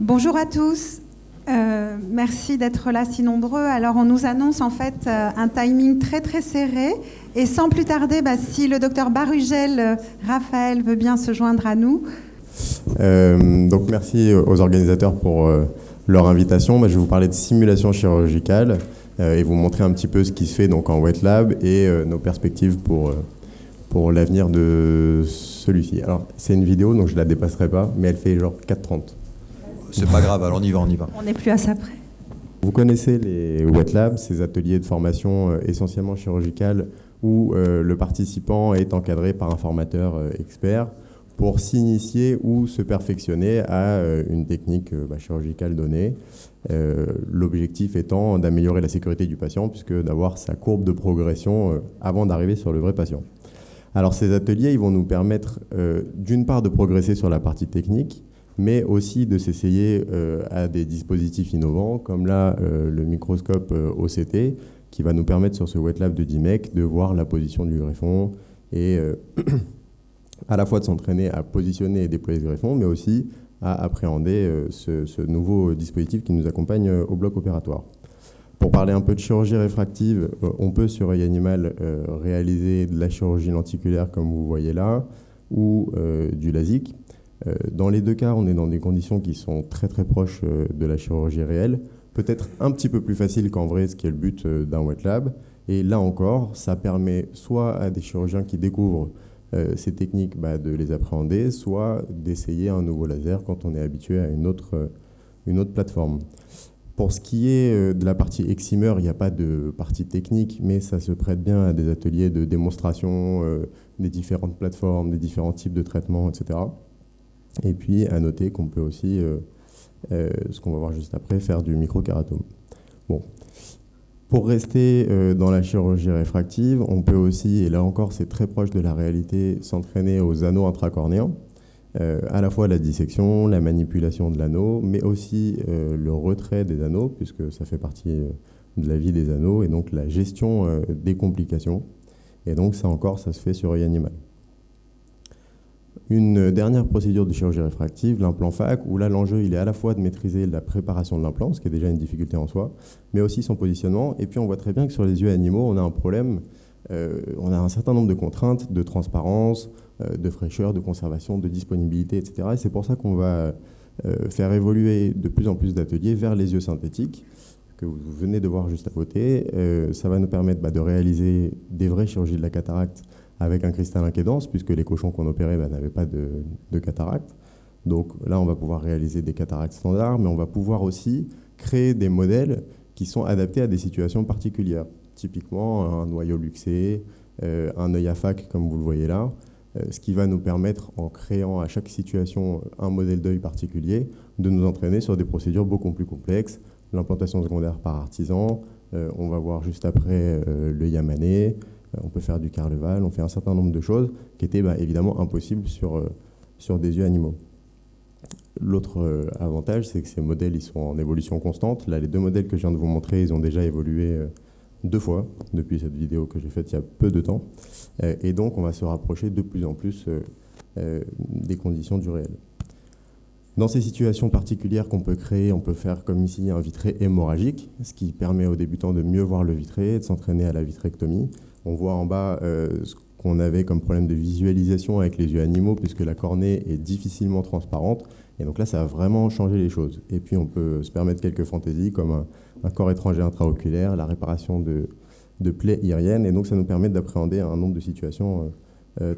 Bonjour à tous. Merci d'être là si nombreux. Alors, on nous annonce en fait un timing très très serré. Et sans plus tarder, si le docteur Barugel, Raphaël, veut bien se joindre à nous. Donc merci aux organisateurs pour leur invitation. Je vais vous parler de simulation chirurgicale et vous montrer un petit peu ce qui se fait donc en wet lab et nos perspectives pour l'avenir de celui-ci. Alors c'est une vidéo donc je la dépasserai pas, mais elle fait genre 4h30. C'est pas grave, alors on y va. On n'est plus à ça près. Vous connaissez les wet labs, ces ateliers de formation essentiellement chirurgicale où le participant est encadré par un formateur expert pour s'initier ou se perfectionner à une technique chirurgicale donnée. L'objectif étant d'améliorer la sécurité du patient, puisque d'avoir sa courbe de progression avant d'arriver sur le vrai patient. Alors ces ateliers, ils vont nous permettre d'une part de progresser sur la partie technique, mais aussi de s'essayer à des dispositifs innovants, comme là le microscope OCT, qui va nous permettre sur ce wet lab de DIMEC de voir la position du greffon et à la fois de s'entraîner à positionner et déployer ce greffon, mais aussi à appréhender ce nouveau dispositif qui nous accompagne au bloc opératoire. Pour parler un peu de chirurgie réfractive, on peut sur œil animal réaliser de la chirurgie lenticulaire comme vous voyez là, ou du LASIK. Dans les deux cas, on est dans des conditions qui sont très très proches de la chirurgie réelle, peut-être un petit peu plus facile qu'en vrai, ce qui est le but d'un wet lab. Et là encore, ça permet soit à des chirurgiens qui découvrent ces techniques de les appréhender, soit d'essayer un nouveau laser quand on est habitué à une autre plateforme. Pour ce qui est de la partie excimer, il n'y a pas de partie technique, mais ça se prête bien à des ateliers de démonstration des différentes plateformes, des différents types de traitements, etc. Et puis à noter qu'on peut aussi, ce qu'on va voir juste après, faire du microkératome. Bon. Pour rester dans la chirurgie réfractive, on peut aussi, et là encore c'est très proche de la réalité, s'entraîner aux anneaux intracornéens, à la fois la dissection, la manipulation de l'anneau, mais aussi le retrait des anneaux, puisque ça fait partie de la vie des anneaux, et donc la gestion des complications. Et donc ça encore, ça se fait sur œil animal. Une dernière procédure de chirurgie réfractive, l'implant FAC, où là l'enjeu il est à la fois de maîtriser la préparation de l'implant, ce qui est déjà une difficulté en soi, mais aussi son positionnement. Et puis on voit très bien que sur les yeux animaux, on a un problème, on a un certain nombre de contraintes de transparence, de fraîcheur, de conservation, de disponibilité, etc. Et c'est pour ça qu'on va faire évoluer de plus en plus d'ateliers vers les yeux synthétiques, que vous venez de voir juste à côté. Ça va nous permettre de réaliser des vraies chirurgies de la cataracte avec un cristallin qui est dense, puisque les cochons qu'on opérait n'avaient pas de cataracte. Donc là, on va pouvoir réaliser des cataractes standards, mais on va pouvoir aussi créer des modèles qui sont adaptés à des situations particulières. Typiquement, un noyau luxé, un œil à fac, comme vous le voyez là, ce qui va nous permettre, en créant à chaque situation un modèle d'œil particulier, de nous entraîner sur des procédures beaucoup plus complexes, l'implantation secondaire par artisan, on va voir juste après l'œil à maner, on peut faire du Carleval, on fait un certain nombre de choses qui étaient évidemment impossibles sur des yeux animaux. L'autre avantage, c'est que ces modèles ils sont en évolution constante. Là, les deux modèles que je viens de vous montrer, ils ont déjà évolué 2 fois depuis cette vidéo que j'ai faite il y a peu de temps. Et donc, on va se rapprocher de plus en plus des conditions du réel. Dans ces situations particulières qu'on peut créer, on peut faire comme ici un vitré hémorragique, ce qui permet aux débutants de mieux voir le vitré, de s'entraîner à la vitrectomie. On voit en bas ce qu'on avait comme problème de visualisation avec les yeux animaux, puisque la cornée est difficilement transparente. Et donc là, ça va vraiment changer les choses. Et puis, on peut se permettre quelques fantaisies, comme un corps étranger intraoculaire, la réparation de plaies iriennes. Et donc, ça nous permet d'appréhender un nombre de situations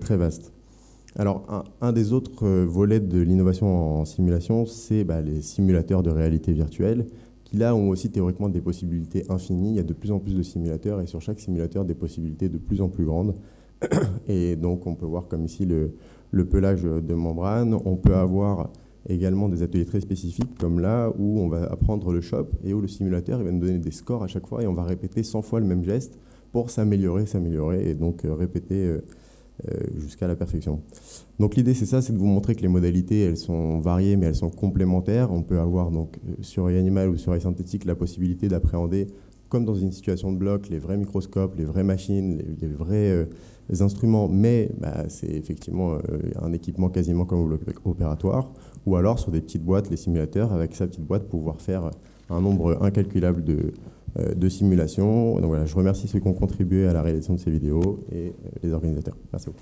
très vastes. Alors, un des autres volets de l'innovation en simulation, c'est les simulateurs de réalité virtuelle, qui là ont aussi théoriquement des possibilités infinies. Il y a de plus en plus de simulateurs et sur chaque simulateur des possibilités de plus en plus grandes. Et donc on peut voir comme ici le pelage de membrane. On peut avoir également des ateliers très spécifiques comme là où on va apprendre le CHOP et où le simulateur il va nous donner des scores à chaque fois et on va répéter 100 fois le même geste pour s'améliorer et donc répéter jusqu'à la perfection. Donc l'idée c'est ça, c'est de vous montrer que les modalités elles sont variées mais elles sont complémentaires. On peut avoir donc sur œil animal ou sur œil synthétique la possibilité d'appréhender comme dans une situation de bloc, les vrais microscopes, les vraies machines, les vrais instruments, mais c'est effectivement un équipement quasiment comme au bloc opératoire, ou alors sur des petites boîtes, les simulateurs, avec sa petite boîte, pouvoir faire un nombre incalculable de simulations. Donc voilà, je remercie ceux qui ont contribué à la réalisation de ces vidéos et les organisateurs. Merci beaucoup.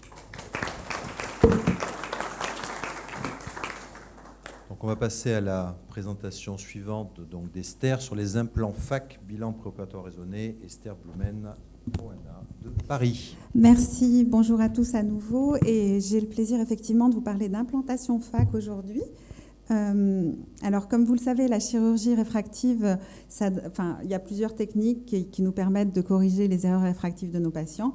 Donc on va passer à la présentation suivante donc d'Esther sur les implants FAC, bilan préopératoire raisonné. Esther Blumen, ONA de Paris. Merci, bonjour à tous à nouveau. Et j'ai le plaisir effectivement de vous parler d'implantation FAC aujourd'hui. Alors, comme vous le savez, la chirurgie réfractive, il y a plusieurs techniques qui nous permettent de corriger les erreurs réfractives de nos patients.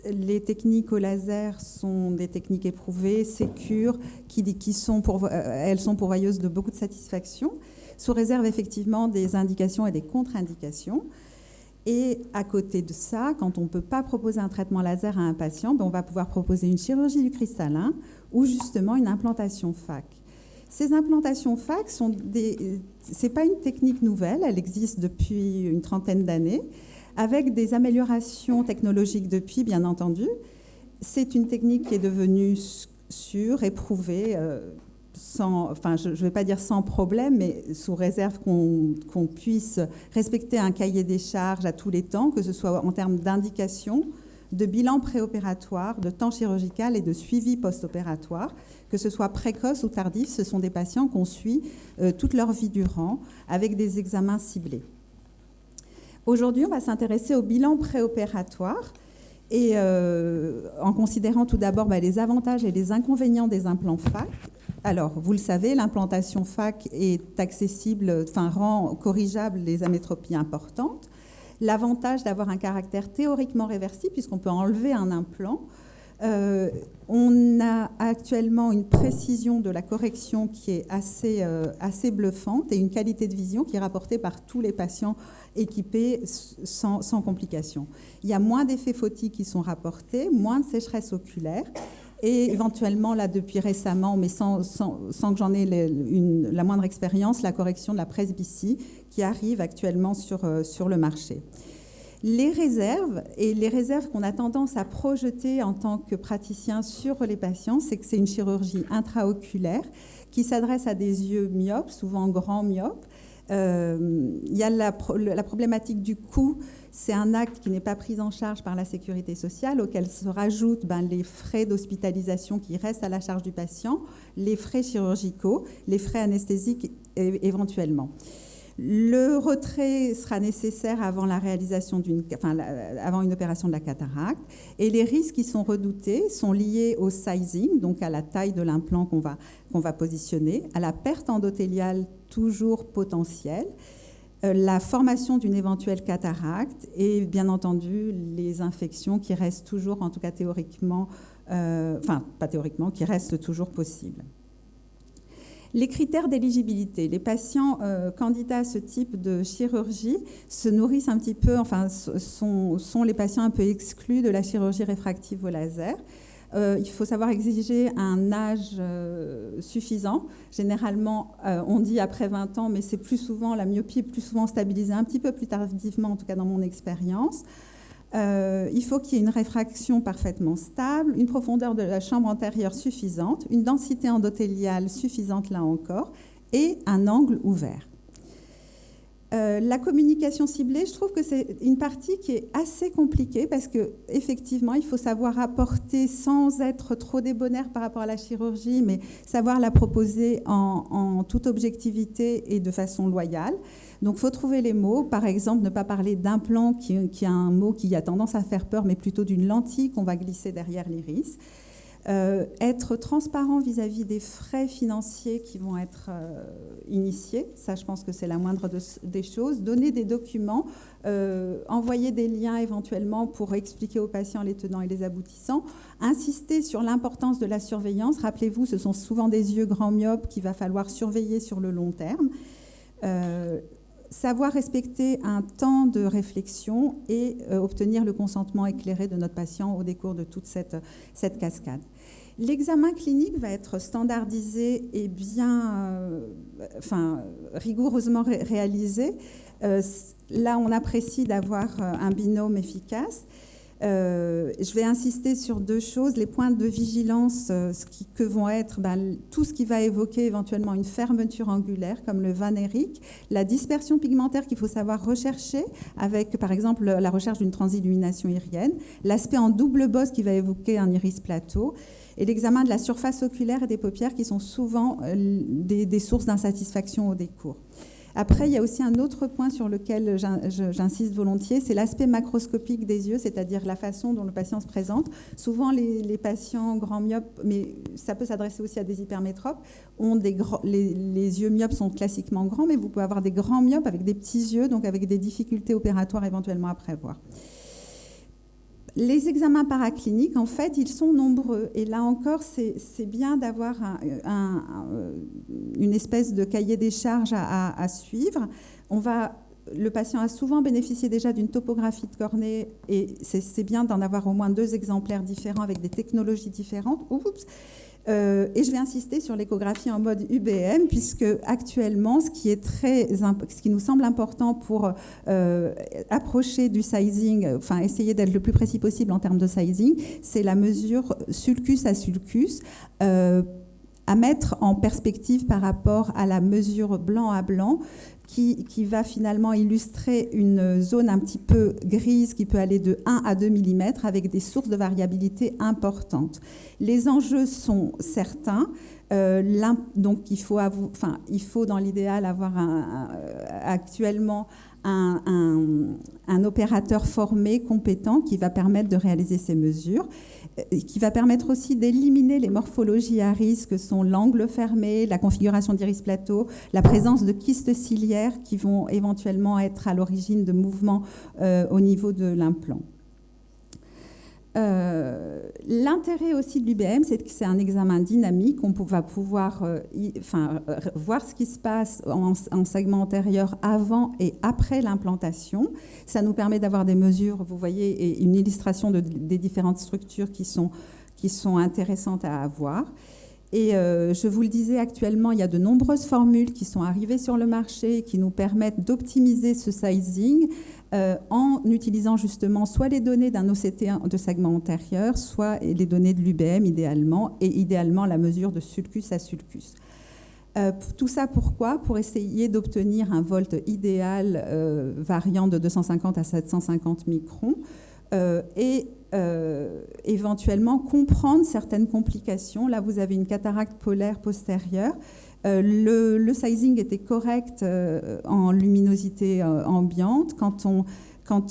Les techniques au laser sont des techniques éprouvées, sécures, elles sont pourvoyeuses de beaucoup de satisfaction, sous réserve effectivement des indications et des contre-indications. Et à côté de ça, quand on ne peut pas proposer un traitement laser à un patient, on va pouvoir proposer une chirurgie du cristallin ou justement une implantation FAC. Ces implantations FAC c'est pas une technique nouvelle, elle existe depuis une trentaine d'années, avec des améliorations technologiques depuis, bien entendu. C'est une technique qui est devenue sûre, éprouvée, je ne vais pas dire sans problème, mais sous réserve qu'on puisse respecter un cahier des charges à tous les temps, que ce soit en termes d'indication, de bilan préopératoire, de temps chirurgical et de suivi post-opératoire, que ce soit précoce ou tardif. Ce sont des patients qu'on suit toute leur vie durant avec des examens ciblés. Aujourd'hui, on va s'intéresser au bilan préopératoire et en considérant tout d'abord les avantages et les inconvénients des implants FAC. Alors, vous le savez, l'implantation FAC est accessible, rend corrigeable les amétropies importantes. L'avantage d'avoir un caractère théoriquement réversible, puisqu'on peut enlever un implant. On a actuellement une précision de la correction qui est assez bluffante et une qualité de vision qui est rapportée par tous les patients équipés sans complications. Il y a moins d'effets photiques qui sont rapportés, moins de sécheresse oculaire. Et éventuellement, là, depuis récemment, mais sans que j'en ai la moindre expérience, la correction de la presbytie qui arrive actuellement sur le marché. Les réserves qu'on a tendance à projeter en tant que praticien sur les patients, c'est que c'est une chirurgie intraoculaire qui s'adresse à des yeux myopes, souvent grands myopes. Il y a la problématique du coût. C'est un acte qui n'est pas pris en charge par la sécurité sociale, auquel se rajoutent les frais d'hospitalisation qui restent à la charge du patient, les frais chirurgicaux, les frais anesthésiques éventuellement. Le retrait sera nécessaire avant la réalisation avant une opération de la cataracte. Et les risques qui sont redoutés sont liés au sizing, donc à la taille de l'implant qu'on va positionner, à la perte endothéliale toujours potentielle, la formation d'une éventuelle cataracte et bien entendu les infections qui restent toujours, en tout cas théoriquement, pas théoriquement, qui restent toujours possibles. Les critères d'éligibilité. Les patients candidats à ce type de chirurgie se nourrissent un petit peu, sont les patients un peu exclus de la chirurgie réfractive au laser. Il faut savoir exiger un âge suffisant. Généralement, on dit après 20 ans, mais c'est plus souvent, la myopie est plus souvent stabilisée un petit peu plus tardivement, en tout cas dans mon expérience. Il faut qu'il y ait une réfraction parfaitement stable, une profondeur de la chambre antérieure suffisante, une densité endothéliale suffisante là encore, et un angle ouvert. La communication ciblée, je trouve que c'est une partie qui est assez compliquée parce qu'effectivement, il faut savoir apporter sans être trop débonnaire par rapport à la chirurgie, mais savoir la proposer en toute objectivité et de façon loyale. Donc, il faut trouver les mots. Par exemple, ne pas parler d'implant, qui est un mot qui a tendance à faire peur, mais plutôt d'une lentille qu'on va glisser derrière l'iris. Être transparent vis-à-vis des frais financiers qui vont être initiés, ça je pense que c'est la moindre des choses, donner des documents, envoyer des liens éventuellement pour expliquer aux patients les tenants et les aboutissants, insister sur l'importance de la surveillance. Rappelez-vous, ce sont souvent des yeux grands myopes qu'il va falloir surveiller sur le long terme. savoir respecter un temps de réflexion et obtenir le consentement éclairé de notre patient au décours de toute cette cascade. L'examen clinique va être standardisé et rigoureusement réalisé. Là, on apprécie d'avoir un binôme efficace. Je vais insister sur deux choses. Les points de vigilance, que vont être tout ce qui va évoquer éventuellement une fermeture angulaire, comme le Van Eyck, la dispersion pigmentaire qu'il faut savoir rechercher, avec par exemple la recherche d'une transillumination irienne, l'aspect en double bosse qui va évoquer un iris plateau, et l'examen de la surface oculaire et des paupières qui sont souvent des sources d'insatisfaction au décours. Après, il y a aussi un autre point sur lequel j'insiste volontiers, c'est l'aspect macroscopique des yeux, c'est-à-dire la façon dont le patient se présente. Souvent, les patients grands myopes, mais ça peut s'adresser aussi à des hypermétropes, les yeux myopes sont classiquement grands, mais vous pouvez avoir des grands myopes avec des petits yeux, donc avec des difficultés opératoires éventuellement à prévoir. Les examens paracliniques, en fait, ils sont nombreux. Et là encore, c'est bien d'avoir une espèce de cahier des charges à suivre. Le patient a souvent bénéficié déjà d'une topographie de cornée et c'est bien d'en avoir au moins 2 exemplaires différents avec des technologies différentes. Et je vais insister sur l'échographie en mode UBM, puisque actuellement, ce qui nous semble important pour approcher du sizing, enfin essayer d'être le plus précis possible en termes de sizing, c'est la mesure sulcus à sulcus, à mettre en perspective par rapport à la mesure blanc à blanc, qui va finalement illustrer une zone un petit peu grise qui peut aller de 1 à 2 mm avec des sources de variabilité importantes. Les enjeux sont certains. Donc il faut dans l'idéal avoir actuellement un opérateur formé, compétent, qui va permettre de réaliser ces mesures, qui va permettre aussi d'éliminer les morphologies à risque que sont l'angle fermé, la configuration d'iris plateau, la présence de kystes ciliaires qui vont éventuellement être à l'origine de mouvements au niveau de l'implant. L'intérêt aussi de l'UBM, c'est que c'est un examen dynamique. On va pouvoir voir ce qui se passe en segment antérieur avant et après l'implantation. Ça nous permet d'avoir des mesures, vous voyez, et une illustration des différentes structures qui sont intéressantes à avoir. Et je vous le disais, actuellement, il y a de nombreuses formules qui sont arrivées sur le marché et qui nous permettent d'optimiser ce sizing en utilisant justement soit les données d'un OCT de segment antérieur, soit les données de l'UBM idéalement, et idéalement la mesure de sulcus à sulcus. Tout ça pourquoi ? Pour essayer d'obtenir un volt idéal variant de 250 à 750 microns et éventuellement comprendre certaines complications. Là, vous avez une cataracte polaire postérieure. Le sizing était correct en luminosité ambiante. Quand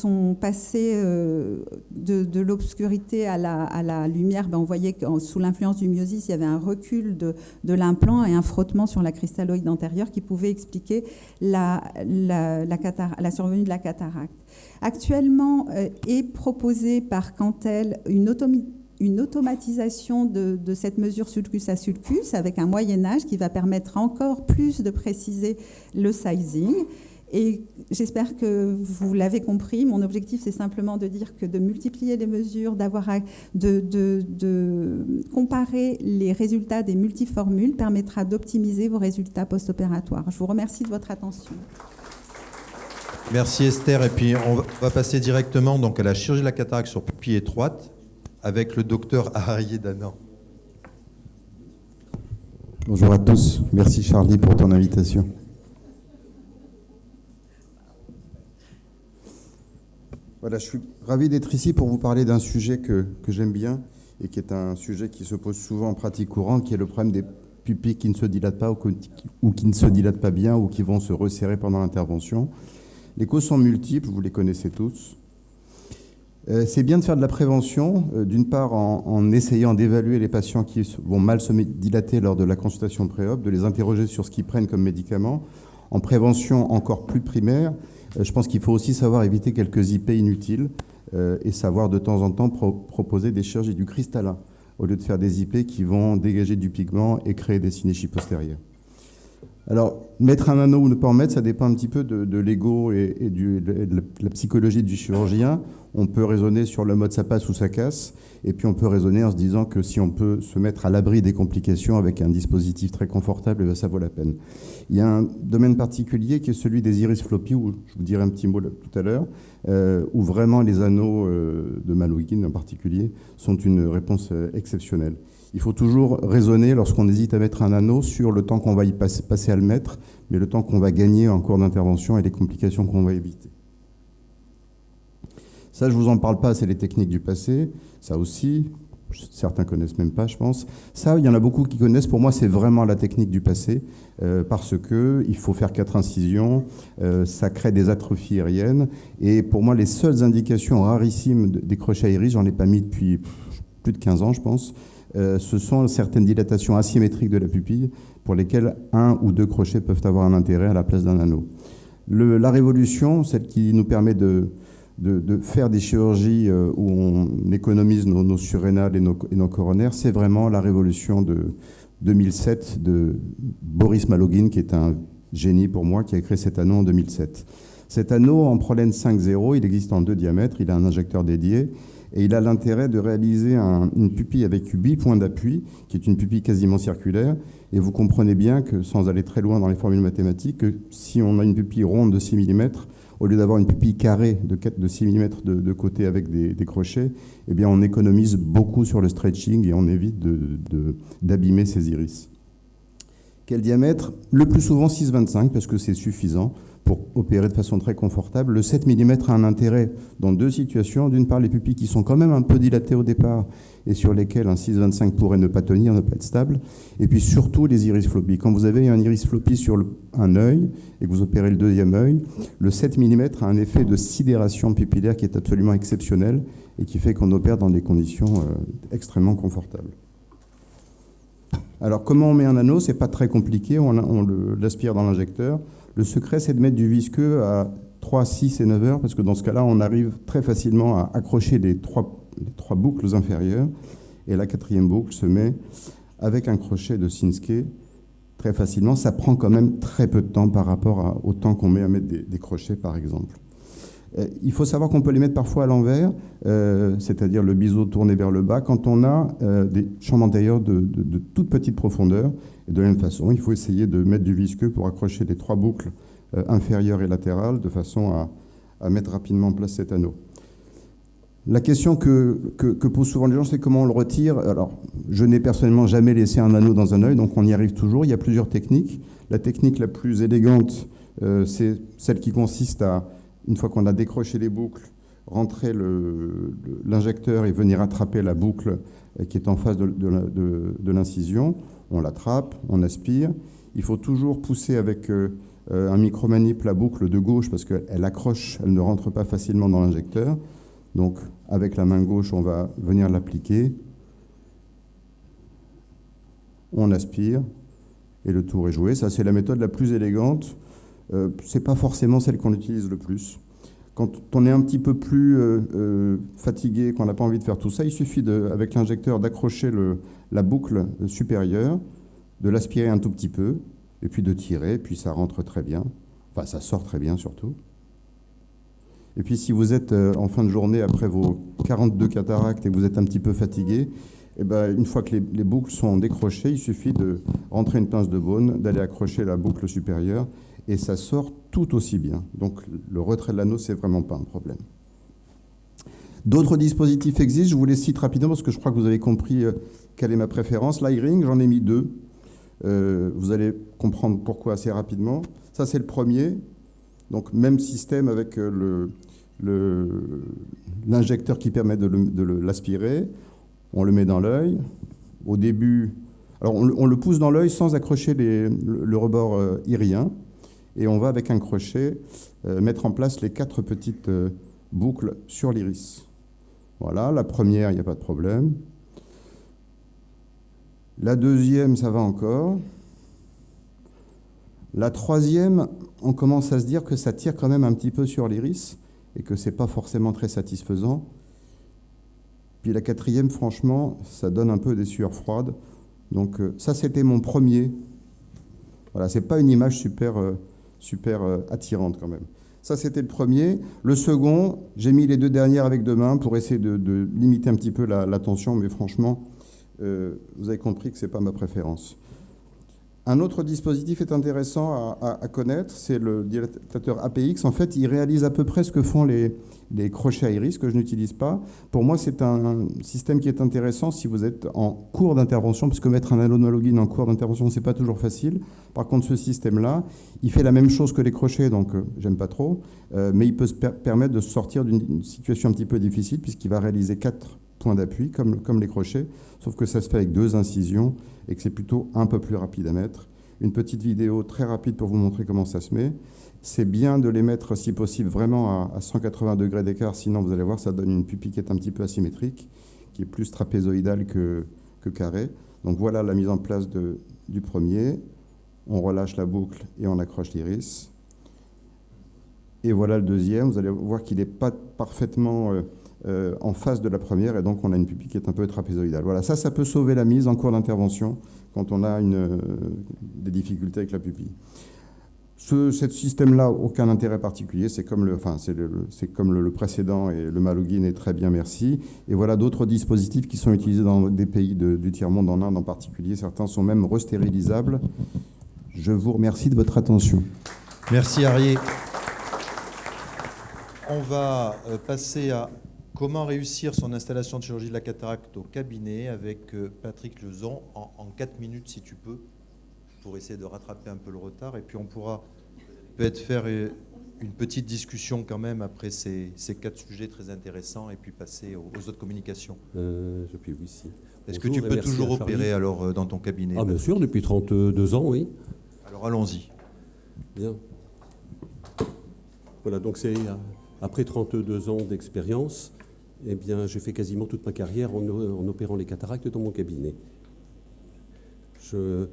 on passait de l'obscurité à la lumière, on voyait que sous l'influence du myosis, il y avait un recul de l'implant et un frottement sur la cristalloïde antérieure qui pouvait expliquer la survenue de la cataracte. Actuellement est proposée par Cantel une automatisation de cette mesure sulcus à sulcus avec un moyen-âge qui va permettre encore plus de préciser le sizing. Et j'espère que vous l'avez compris. Mon objectif, c'est simplement de dire que de multiplier les mesures, de comparer les résultats des multiformules permettra d'optimiser vos résultats post-opératoires. Je vous remercie de votre attention. Merci Esther. Et puis on va passer directement donc à la chirurgie de la cataracte sur pupille étroite avec le docteur Arié Danan. Bonjour à tous. Merci Charlie pour ton invitation. Voilà, je suis ravi d'être ici pour vous parler d'un sujet que j'aime bien et qui est un sujet qui se pose souvent en pratique courante, qui est le problème des pupilles qui ne se dilatent pas ou qui ne se dilatent pas bien ou qui vont se resserrer pendant l'intervention. Les causes sont multiples, vous les connaissez tous. C'est bien de faire de la prévention, d'une part en essayant d'évaluer les patients qui vont mal se dilater lors de la consultation pré-op, de les interroger sur ce qu'ils prennent comme médicaments. En prévention encore plus primaire, je pense qu'il faut aussi savoir éviter quelques IP inutiles et savoir de temps en temps proposer des chirurgies du cristallin au lieu de faire des IP qui vont dégager du pigment et créer des synéchies postérieures. Alors, mettre un anneau ou ne pas en mettre, ça dépend un petit peu de l'ego et de la psychologie du chirurgien. On peut raisonner sur le mode ça passe ou ça casse, et puis on peut raisonner en se disant que si on peut se mettre à l'abri des complications avec un dispositif très confortable, eh bien, ça vaut la peine. Il y a un domaine particulier qui est celui des iris floppy, où je vous dirai un petit mot tout à l'heure, où vraiment les anneaux de Malugin en particulier sont une réponse exceptionnelle. Il faut toujours raisonner lorsqu'on hésite à mettre un anneau sur le temps qu'on va y passer à le mettre, mais le temps qu'on va gagner en cours d'intervention et les complications qu'on va éviter. Ça, je ne vous en parle pas, c'est les techniques du passé. Ça aussi, certains ne connaissent même pas, je pense. Ça, il y en a beaucoup qui connaissent. Pour moi, c'est vraiment la technique du passé, parce qu'il faut faire 4 incisions, ça crée des atrophies aériennes. Et pour moi, les seules indications rarissimes des crochets iris, j'en ai pas mis depuis plus de 15 ans, je pense, ce sont certaines dilatations asymétriques de la pupille pour lesquelles 1 ou 2 crochets peuvent avoir un intérêt à la place d'un anneau. La révolution, celle qui nous permet de faire des chirurgies où on économise nos surrénales et nos coronaires, c'est vraiment la révolution de 2007 de Boris Malugin, qui est un génie pour moi, qui a créé cet anneau en 2007. Cet anneau en Prolène 5.0, il existe en 2 diamètres, il a un injecteur dédié, et il a l'intérêt de réaliser une pupille avec 8 points d'appui, qui est une pupille quasiment circulaire. Et vous comprenez bien que, sans aller très loin dans les formules mathématiques, que si on a une pupille ronde de 6 mm, au lieu d'avoir une pupille carrée de 6 mm de côté avec des crochets, eh bien on économise beaucoup sur le stretching et on évite d'abîmer ses iris. Quel diamètre? Le plus souvent 6,25 parce que c'est suffisant pour opérer de façon très confortable. Le 7 mm a un intérêt dans 2 situations. D'une part, les pupilles qui sont quand même un peu dilatées au départ et sur lesquelles un 6,25 pourrait ne pas tenir, ne pas être stable. Et puis surtout, les iris floppy. Quand vous avez un iris floppy sur un œil et que vous opérez le 2e œil, le 7 mm a un effet de sidération pupillaire qui est absolument exceptionnel et qui fait qu'on opère dans des conditions extrêmement confortables. Alors, comment on met un anneau? C'est pas très compliqué, on l'aspire dans l'injecteur. Le secret, c'est de mettre du visqueux à 3, 6 et 9 heures, parce que dans ce cas-là, on arrive très facilement à accrocher les trois boucles inférieures, et la 4e boucle se met avec un crochet de Sinskey très facilement. Ça prend quand même très peu de temps par rapport au temps qu'on met à mettre des crochets, par exemple. Il faut savoir qu'on peut les mettre parfois à l'envers, c'est-à-dire le biseau tourné vers le bas, quand on a des chambres antérieures de toute petite profondeur. Et de la même façon, il faut essayer de mettre du visqueux pour accrocher les 3 boucles inférieures et latérales, de façon à mettre rapidement en place cet anneau. La question que posent souvent les gens, c'est comment on le retire. Alors, je n'ai personnellement jamais laissé un anneau dans un œil, donc on y arrive toujours. Il y a plusieurs techniques. La technique la plus élégante, c'est celle qui consiste à, une fois qu'on a décroché les boucles, rentrer l'injecteur et venir attraper la boucle qui est en face de l'incision. On l'attrape, on aspire. Il faut toujours pousser avec un micromanip la boucle de gauche parce qu'elle accroche, elle ne rentre pas facilement dans l'injecteur. Donc, avec la main gauche, on va venir l'appliquer. On aspire et le tour est joué. Ça, c'est la méthode la plus élégante. Ce n'est pas forcément celle qu'on utilise le plus. Quand on est un petit peu plus fatigué, qu'on n'a pas envie de faire tout ça, il suffit, avec l'injecteur, d'accrocher la boucle supérieure, de l'aspirer un tout petit peu, et puis de tirer, puis ça rentre très bien. Enfin, ça sort très bien, surtout. Et puis, si vous êtes en fin de journée, après vos 42 cataractes, et que vous êtes un petit peu fatigué, eh ben, une fois que les boucles sont décrochées, il suffit de rentrer une pince de Beaune, d'aller accrocher la boucle supérieure, et ça sort tout aussi bien. Donc le retrait de l'anneau, c'est vraiment pas un problème. D'autres dispositifs existent, je vous les cite rapidement parce que je crois que vous avez compris quelle est ma préférence. L'I-Ring, j'en ai mis 2. Vous allez comprendre pourquoi assez rapidement. Ça, c'est le premier. Donc même système avec l'injecteur qui permet de l'aspirer. On le met dans l'œil. Au début, alors on le pousse dans l'œil sans accrocher le rebord irien. Et on va, avec un crochet, mettre en place les 4 petites boucles sur l'iris. Voilà, la première, il n'y a pas de problème. La deuxième, ça va encore. La troisième, on commence à se dire que ça tire quand même un petit peu sur l'iris et que ce n'est pas forcément très satisfaisant. Puis la quatrième, franchement, ça donne un peu des sueurs froides. Donc ça, c'était mon premier. Voilà, c'est pas une image super attirante quand même. Ça, c'était le premier. Le second, j'ai mis les deux dernières avec deux mains pour essayer de limiter un petit peu la tension, mais franchement, vous avez compris que c'est pas ma préférence. Un autre dispositif est intéressant à connaître, c'est le dilatateur APX. En fait, il réalise à peu près ce que font les crochets à iris, que je n'utilise pas. Pour moi, c'est un système qui est intéressant si vous êtes en cours d'intervention, parce que mettre un halo Login en cours d'intervention, c'est pas toujours facile. Par contre, ce système-là, il fait la même chose que les crochets, donc j'aime pas trop, mais il peut se permettre de sortir d'une situation un petit peu difficile, puisqu'il va réaliser 4 points d'appui, comme les crochets, sauf que ça se fait avec 2 incisions, et que c'est plutôt un peu plus rapide à mettre. Une petite vidéo très rapide pour vous montrer comment ça se met. C'est bien de les mettre, si possible, vraiment à 180 degrés d'écart, sinon vous allez voir, ça donne une pupille qui est un petit peu asymétrique, qui est plus trapézoïdale que carrée. Donc voilà la mise en place du premier. On relâche la boucle et on accroche l'iris. Et voilà le deuxième. Vous allez voir qu'il n'est pas parfaitement en face de la première, et donc on a une pupille qui est un peu trapézoïdale. Voilà, ça peut sauver la mise en cours d'intervention quand on a des difficultés avec la pupille. Ce système-là, aucun intérêt particulier, c'est comme le précédent, et le Malogin est très bien, merci. Et voilà d'autres dispositifs qui sont utilisés dans des pays du tiers-monde, en Inde en particulier. Certains sont même restérilisables. Je vous remercie de votre attention. Merci Arié. On va passer à comment réussir son installation de chirurgie de la cataracte au cabinet avec Patrick Lezon en 4 minutes si tu peux, pour essayer de rattraper un peu le retard. Et puis on pourra peut-être faire une petite discussion quand même après ces 4 sujets très intéressants et puis passer aux autres communications. Depuis ici. Est-ce que tu peux toujours opérer alors dans ton cabinet? Ah bien sûr, depuis 32 ans, oui. Alors allons-y. Bien. Voilà, donc c'est après 32 ans d'expérience, eh bien, j'ai fait quasiment toute ma carrière en opérant les cataractes dans mon cabinet. Il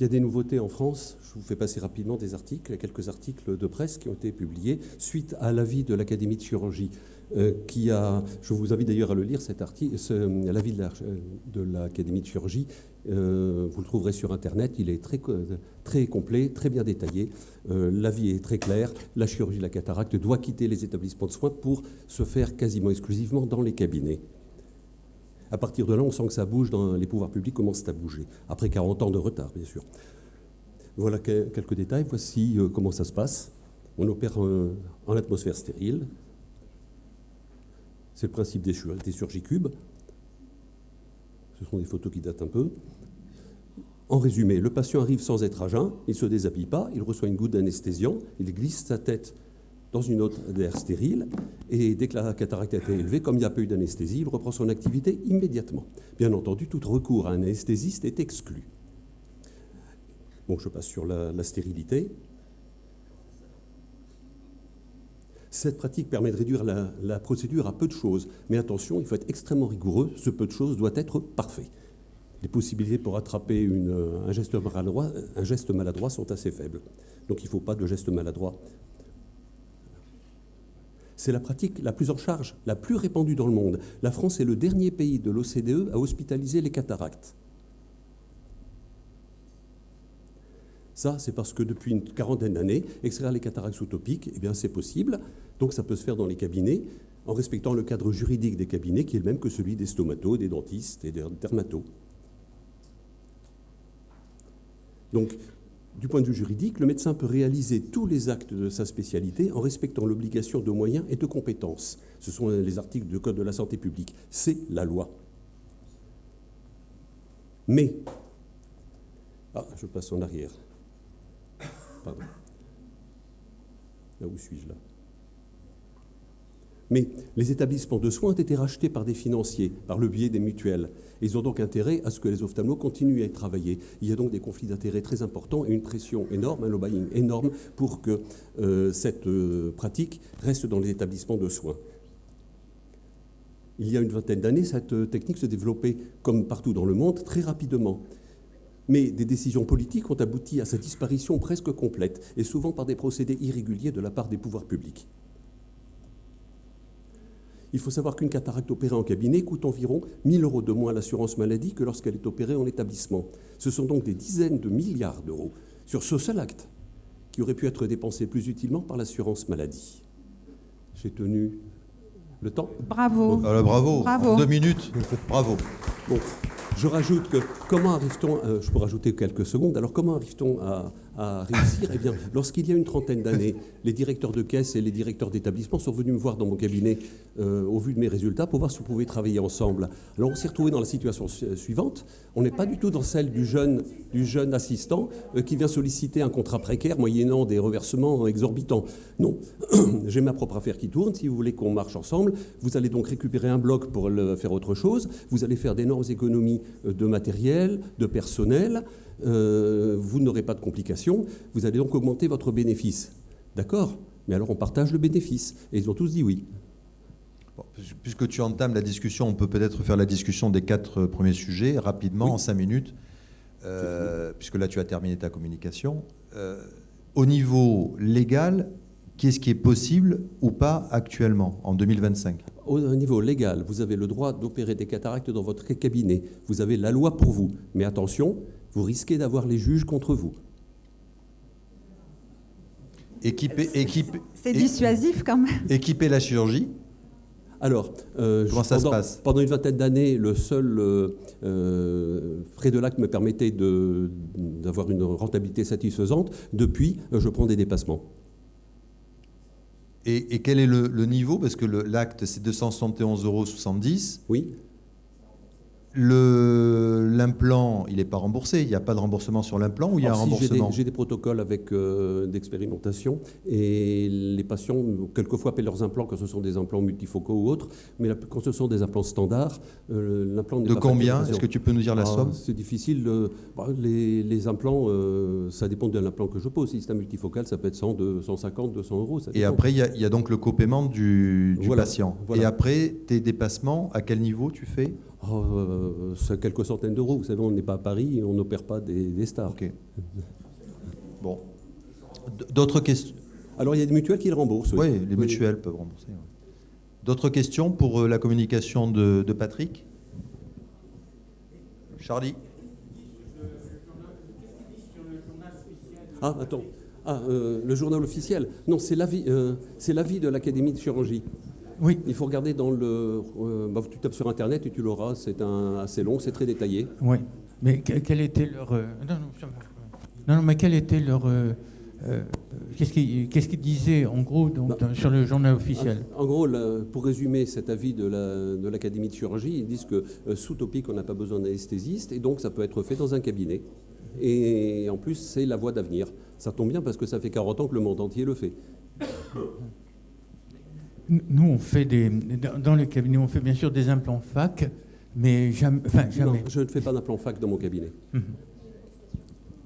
y a des nouveautés en France. Je vous fais passer rapidement des articles, quelques articles de presse qui ont été publiés suite à l'avis de l'Académie de chirurgie, je vous invite d'ailleurs à le lire, cet article, l'avis de l'Académie de chirurgie. Vous le trouverez sur Internet, il est très complet, très bien détaillé. L'avis est très clair, la chirurgie de la cataracte doit quitter les établissements de soins pour se faire quasiment exclusivement dans les cabinets. À partir de là, on sent que ça bouge, les pouvoirs publics commencent à bouger, après 40 ans de retard, bien sûr. Voilà quelques détails, voici comment ça se passe. On opère en atmosphère stérile. C'est le principe des surgicubes. Ce sont des photos qui datent un peu. En résumé, le patient arrive sans être à jeun, il ne se déshabille pas, il reçoit une goutte d'anesthésiant, il glisse sa tête dans une autre d'air stérile, et dès que la cataracte a été élevée, comme il n'y a pas eu d'anesthésie, il reprend son activité immédiatement. Bien entendu, tout recours à un anesthésiste est exclu. Bon, je passe sur la stérilité. Cette pratique permet de réduire la procédure à peu de choses. Mais attention, il faut être extrêmement rigoureux. Ce peu de choses doit être parfait. Les possibilités pour attraper un geste maladroit sont assez faibles. Donc il ne faut pas de geste maladroit. C'est la pratique la plus en charge, la plus répandue dans le monde. La France est le dernier pays de l'OCDE à hospitaliser les cataractes. Ça, c'est parce que depuis une quarantaine d'années, extraire les cataractes sous-topiques, eh bien, c'est possible. Donc ça peut se faire dans les cabinets en respectant le cadre juridique des cabinets qui est le même que celui des stomatos, des dentistes et des dermatos. Donc, du point de vue juridique, le médecin peut réaliser tous les actes de sa spécialité en respectant l'obligation de moyens et de compétences. Ce sont les articles du Code de la santé publique. C'est la loi. Mais, je passe en arrière. Pardon. Là où suis-je là? Mais les établissements de soins ont été rachetés par des financiers, par le biais des mutuelles. Ils ont donc intérêt à ce que les ophtalmos continuent à y travailler. Il y a donc des conflits d'intérêts très importants et une pression énorme, un lobbying énorme pour que cette pratique reste dans les établissements de soins. Il y a une vingtaine d'années, cette technique se développait, comme partout dans le monde, très rapidement. Mais des décisions politiques ont abouti à sa disparition presque complète, et souvent par des procédés irréguliers de la part des pouvoirs publics. Il faut savoir qu'une cataracte opérée en cabinet coûte environ 1 000 € de moins à l'assurance maladie que lorsqu'elle est opérée en établissement. Ce sont donc des dizaines de milliards d'euros. sur ce seul acte qui aurait pu être dépensé plus utilement par l'assurance maladie. J'ai tenu le temps. Bravo. Bravo. Bravo. 2 minutes. Bravo. Bon, je rajoute que comment arrive-t-on, je peux rajouter quelques secondes, alors comment arrive-t-on à réussir? Eh bien, lorsqu'il y a une trentaine d'années, les directeurs de caisse et les directeurs d'établissement sont venus me voir dans mon cabinet au vu de mes résultats pour voir si on pouvait travailler ensemble. Alors on s'est retrouvé dans la situation suivante, on n'est pas du tout dans celle du jeune assistant qui vient solliciter un contrat précaire moyennant des reversements exorbitants. Non, j'ai ma propre affaire qui tourne, si vous voulez qu'on marche ensemble, vous allez donc récupérer un bloc pour faire autre chose, vous allez faire d'énormes économies de matériel, de personnel, vous n'aurez pas de complications, vous allez donc augmenter votre bénéfice. D'accord? Mais alors on partage le bénéfice. Et ils ont tous dit oui. Bon, puisque tu entames la discussion, on peut peut-être faire la discussion des 4 premiers sujets rapidement, en 5 minutes, puisque là tu as terminé ta communication. Au niveau légal, qu'est-ce qui est possible ou pas actuellement, en 2025? Au niveau légal, vous avez le droit d'opérer des cataractes dans votre cabinet. Vous avez la loi pour vous. Mais attention, vous risquez d'avoir les juges contre vous. C'est dissuasif quand même. Équiper la chirurgie. Alors, comment ça se passe? Pendant une vingtaine d'années, le seul frais de l'acte me permettait d'avoir une rentabilité satisfaisante. Depuis, je prends des dépassements. Et quel est le niveau? Parce que l'acte, c'est 271,70 €. Oui. L'implant, il n'est pas remboursé. Il n'y a pas de remboursement sur l'implant ou il y a un remboursement? J'ai des protocoles avec d'expérimentation et les patients, quelquefois, paient leurs implants quand ce sont des implants multifocaux ou autres, mais quand ce sont des implants standards, l'implant n'est pas... De combien? Est-ce que tu peux nous dire la somme? C'est difficile. Les implants, ça dépend de l'implant que je pose. Si c'est un multifocal, ça peut être 100, 150, 200 €. Et après, il y a donc le copaiement du patient. Voilà. Et après, tes dépassements, à quel niveau tu fais? C'est quelques centaines d'euros. Vous savez, on n'est pas à Paris et on n'opère pas des stars. Ok. Bon. D'autres questions? Alors, il y a des mutuelles qui le remboursent. Oui, les mutuelles peuvent rembourser. Ouais. D'autres questions pour la communication de Patrick? Charlie? Ah, attends. Le journal officiel. Non, c'est l'avis de l'Académie de chirurgie. Oui. Il faut regarder dans tu tapes sur Internet et tu l'auras. C'est assez long, c'est très détaillé. Oui. Mais quel était leur... Non, mais quel était leur... Qu'est-ce qu'ils disaient, en gros, sur le journal officiel? En gros, pour résumer cet avis de l'Académie de chirurgie, ils disent que sous topique, on n'a pas besoin d'anesthésiste, et donc ça peut être fait dans un cabinet. Et en plus, c'est la voie d'avenir. Ça tombe bien parce que ça fait 40 ans que le monde entier le fait. Nous, on fait dans les cabinets, on fait bien sûr des implants fac, mais jamais. Non, je ne fais pas d'implant fac dans mon cabinet.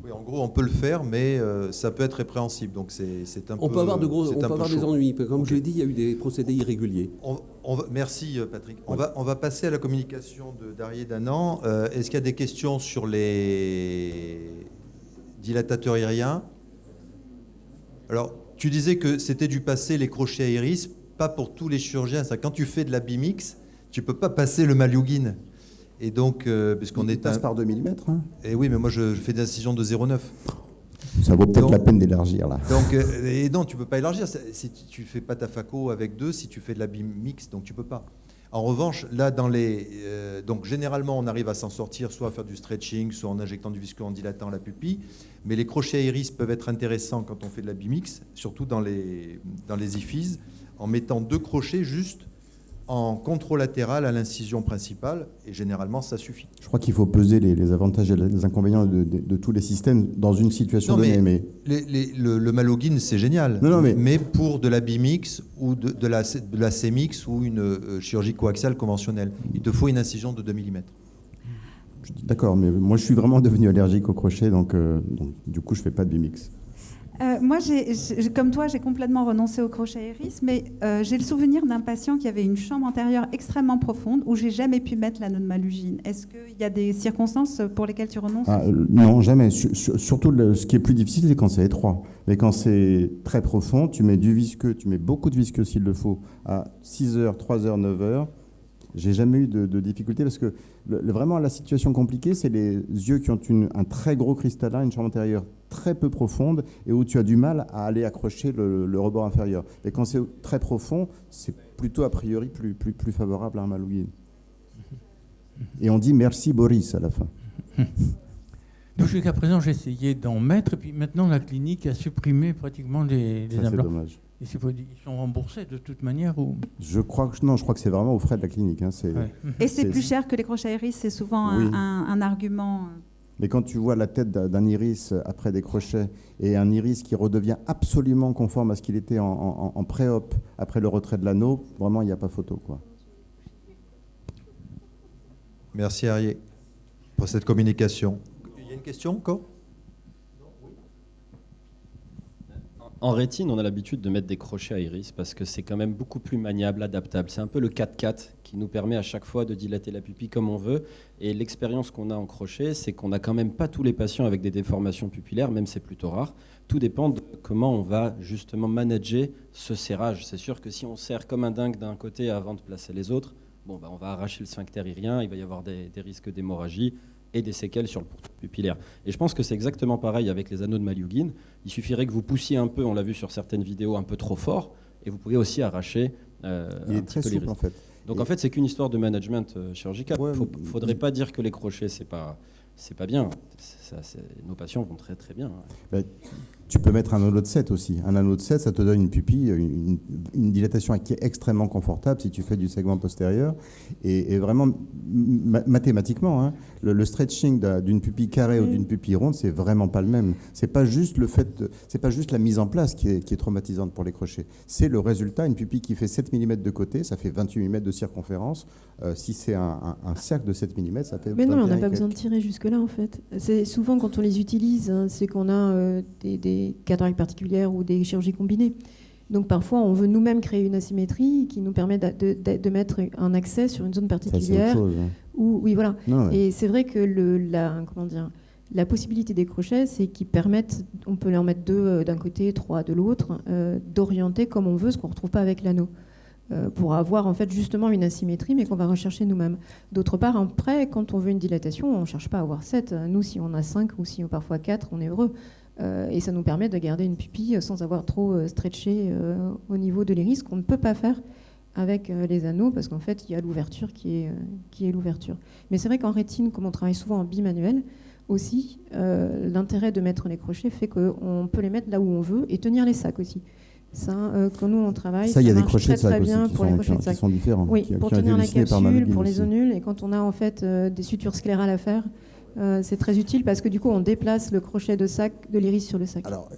Oui, en gros, on peut le faire, mais ça peut être répréhensible. Donc c'est un peu. On peut avoir des ennuis. Comme je l'ai dit, il y a eu des procédés irréguliers. Merci Patrick. On va passer à la communication d'Arié Danan. Est-ce qu'il y a des questions sur les dilatateurs iriens? Alors, tu disais que c'était du passé les crochets à iris, pas pour tous les chirurgiens. Quand tu fais de la bimix, tu peux pas passer le Maliugine. Et donc, puisqu'on est passe par 2 mm. Hein. Et oui, mais moi je fais des incisions de 0,9. Ça vaut peut-être la peine d'élargir là. Donc, et non, tu peux pas élargir. Si tu fais pas ta phaco avec 2, si tu fais de la bimix, donc tu peux pas. En revanche, là, donc généralement, on arrive à s'en sortir, soit à faire du stretching, soit en injectant du visco en dilatant la pupille. Mais les crochets à iris peuvent être intéressants quand on fait de la bimix, surtout dans les IFIS, en mettant 2 crochets juste en controlatéral à l'incision principale, et généralement, ça suffit. Je crois qu'il faut peser les avantages et les inconvénients de tous les systèmes dans une situation donnée. Mais le Maliugine, c'est génial. Mais pour de la bimix ou de la C-mix ou une chirurgie coaxiale conventionnelle, il te faut une incision de 2 mm. D'accord, mais moi, je suis vraiment devenu allergique au crochet, donc du coup, je ne fais pas de bimix. Moi, comme toi, j'ai complètement renoncé au crochet iris, mais j'ai le souvenir d'un patient qui avait une chambre antérieure extrêmement profonde où j'ai jamais pu mettre l'anneau de Malugine. Est-ce qu'il y a des circonstances pour lesquelles tu renonces? Non, jamais. Surtout, ce qui est plus difficile, c'est quand c'est étroit. Mais quand c'est très profond, tu mets du visqueux, tu mets beaucoup de visqueux s'il le faut, à 6 heures, 3 heures, 9 heures. J'ai jamais eu de difficulté parce que vraiment la situation compliquée, c'est les yeux qui ont un très gros cristallin, une chambre antérieure très peu profonde et où tu as du mal à aller accrocher le rebord inférieur. Et quand c'est très profond, c'est plutôt a priori plus favorable à un Malouine. Et on dit merci Boris à la fin. Donc jusqu'à présent, j'ai essayé d'en mettre, et puis maintenant la clinique a supprimé pratiquement des Ça, c'est implants. dommage. Et ils sont remboursés de toute manière ou... Je crois que c'est vraiment aux frais de la clinique. Hein, Ouais. Et c'est plus cher que les crochets iris, c'est souvent Oui. un argument. Mais quand tu vois la tête d'un iris après des crochets et un iris qui redevient absolument conforme à ce qu'il était en pré-op après le retrait de l'anneau, vraiment, il n'y a pas photo, quoi. Merci Arié pour cette communication. Il y a une question encore ? En rétine, on a l'habitude de mettre des crochets à iris parce que c'est quand même beaucoup plus maniable, adaptable. C'est un peu le 4x4 qui nous permet à chaque fois de dilater la pupille comme on veut. Et l'expérience qu'on a en crochet, c'est qu'on n'a quand même pas tous les patients avec des déformations pupillaires, même c'est plutôt rare. Tout dépend de comment on va justement manager ce serrage. C'est sûr que si on serre comme un dingue d'un côté avant de placer les autres, on va arracher le sphincter irien, il va y avoir des risques d'hémorragie et des séquelles sur le pourtour pupillaire. Et je pense que c'est exactement pareil avec les anneaux de Maliugin. Il suffirait que vous poussiez un peu, on l'a vu sur certaines vidéos, un peu trop fort, et vous pouvez aussi arracher Il un est petit très peu souple, l'iris. en fait. Donc en fait, c'est qu'une histoire de management chirurgical. Ouais, Il ne faudrait pas dire que les crochets, c'est pas bien. Nos patients vont très très bien. Ben, tu peux mettre un anneau de 7 aussi. Un anneau de 7, ça te donne une pupille, une dilatation qui est extrêmement confortable si tu fais du segment postérieur. Et vraiment, mathématiquement, hein, le stretching d'une pupille carrée ou d'une pupille ronde, c'est vraiment pas le même. C'est pas juste c'est pas juste la mise en place qui est traumatisante pour les crochets. C'est le résultat, une pupille qui fait 7 mm de côté, ça fait 28 mm de circonférence. Si c'est un cercle de 7 mm, ça fait... Mais non, 21 on n'a et pas besoin de quelques. tirer jusque-là, en fait. C'est souvent, quand on les utilise, hein, c'est qu'on a des cataractes particulières ou des chirurgies combinées. Donc parfois, on veut nous-mêmes créer une asymétrie qui nous permet de mettre un accès sur une zone Ça, c'est particulière. autre chose, hein. Oui, voilà. Non, ouais. Et c'est vrai que la possibilité des crochets, c'est qu'ils permettent, on peut en mettre 2 d'un côté, 3 de l'autre, d'orienter comme on veut, ce qu'on ne retrouve pas avec l'anneau. Pour avoir en fait justement une asymétrie, mais qu'on va rechercher nous-mêmes. D'autre part, après, quand on veut une dilatation, on ne cherche pas à avoir 7. Nous, si on a 5 ou si parfois 4, on est heureux. Et ça nous permet de garder une pupille sans avoir trop stretché au niveau de l'iris, qu'on ne peut pas faire avec les anneaux, parce qu'en fait, il y a l'ouverture qui est l'ouverture. Mais c'est vrai qu'en rétine, comme on travaille souvent en bimanuel, aussi, l'intérêt de mettre les crochets fait qu'on peut les mettre là où on veut et tenir les sacs aussi. Ça, quand nous on travaille, Ça, il y a des marche crochets de très, très sac bien aussi pour les crochets de qui sac. sont différents. Oui, qui pour ont été tenir la dessinés par capsule, Malvin pour les aussi. zonules, et quand on a en fait des sutures sclérales à faire, c'est très utile parce que du coup on déplace le crochet de sac de l'iris sur le sac. Alors,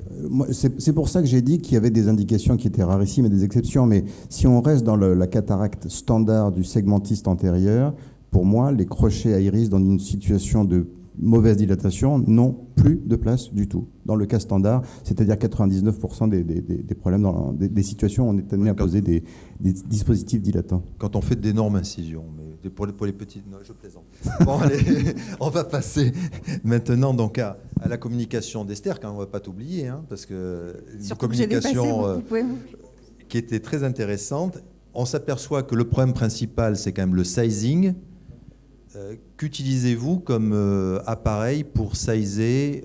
c'est pour ça que j'ai dit qu'il y avait des indications qui étaient rarissimes et des exceptions, mais si on reste dans la cataracte standard du segmentiste antérieur, pour moi, les crochets à iris dans une situation de mauvaise dilatation n'ont plus de place du tout. Dans le cas standard, c'est-à-dire 99% des problèmes, des situations où on est amené à poser des dispositifs dilatants. Quand on fait d'énormes incisions, mais pour les petites... Non, je plaisante. Bon, allez, on va passer maintenant donc à la communication d'Esther, quand on ne va pas t'oublier, hein, parce que une Surtout que je l'ai passé, communication vous pouvez... qui était très intéressante. On s'aperçoit que le problème principal, c'est quand même le sizing. Qu'utilisez-vous comme appareil pour sizer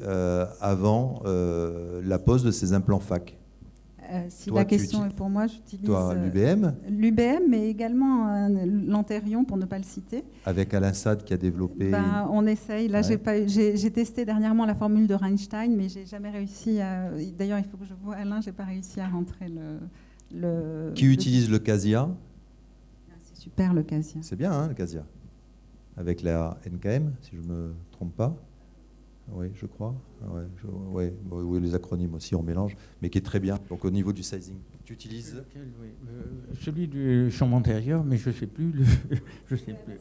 avant la pose de ces implants FAC ? Si Toi, la tu question est pour moi, j'utilise Toi, l'UBM, l'UBM, mais également l'Antérion, pour ne pas le citer. avec Alain Sade qui a développé... On essaye. Là, Ouais. j'ai testé dernièrement la formule de Reinstein, mais j'ai jamais réussi à... D'ailleurs, il faut que je vois Alain, j'ai pas réussi à rentrer le... Qui utilise le Casia ? C'est super, le Casia. C'est bien, hein, le Casia. Avec la NKM, si je ne me trompe pas. Oui, je crois. Oui, les acronymes aussi, on mélange, mais qui est très bien. Donc, au niveau du sizing, tu utilises... Celui du chambre antérieur, mais je ne sais plus. Je sais plus.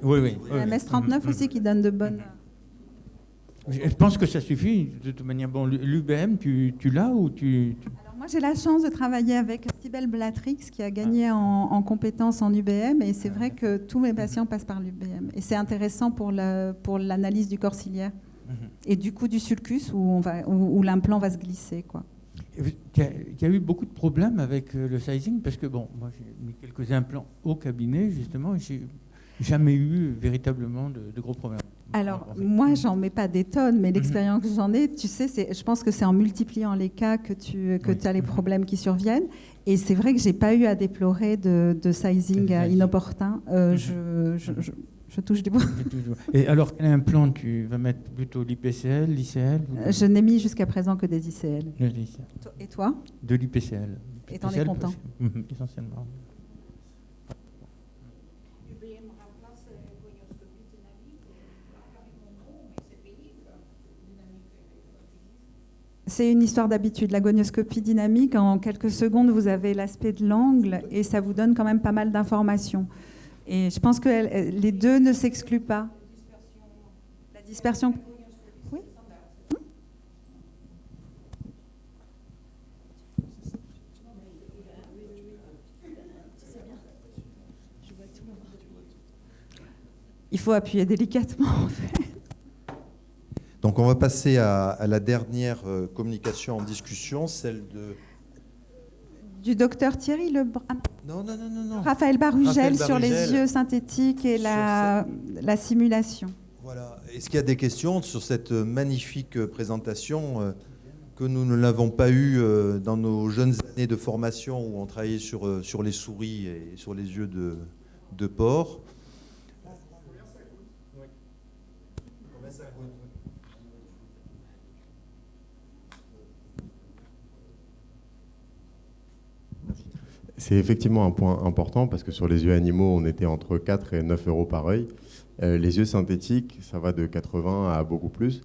Oui. La MS39 aussi qui donne de bonnes... Je pense que ça suffit, de toute manière. Bon, l'UBM, tu l'as ou tu... Alors moi, j'ai la chance de travailler avec Cybèle Blatrix qui a gagné en compétences en UBM, et c'est vrai que tous mes patients passent par l'UBM. Et c'est intéressant pour l'analyse du corps ciliaire et du coup du sulcus où l'implant va se glisser, quoi. Il y a eu beaucoup de problèmes avec le sizing parce que, bon, moi j'ai mis quelques implants au cabinet, justement, et j'ai jamais eu véritablement de gros problèmes. Alors, moi, j'en mets pas des tonnes, mais l'expérience que j'en ai, tu sais, je pense que c'est en multipliant les cas que tu as les problèmes qui surviennent. Et c'est vrai que j'ai pas eu à déplorer de sizing inopportun. Je touche du bois. Et alors, quel implant tu vas mettre? Plutôt l'IPCL, l'ICL Je n'ai mis jusqu'à présent que des ICL. Et toi? De l'IPCL. Et t'en es content? Essentiellement. C'est une histoire d'habitude. La gonioscopie dynamique, en quelques secondes, vous avez l'aspect de l'angle et ça vous donne quand même pas mal d'informations. Et je pense que les deux ne s'excluent pas. La dispersion. Oui. Il faut appuyer délicatement, en fait. Donc on va passer à la dernière communication en discussion, celle du docteur Thierry Lebrun. Non. Raphaël Barugel sur les yeux synthétiques et la simulation. Voilà. Est-ce qu'il y a des questions sur cette magnifique présentation que nous ne l'avons pas eue dans nos jeunes années de formation où on travaillait sur les souris et sur les yeux de porc? C'est effectivement un point important parce que sur les yeux animaux, on était entre 4 et 9 euros par œil. Les yeux synthétiques, ça va de 80 à beaucoup plus.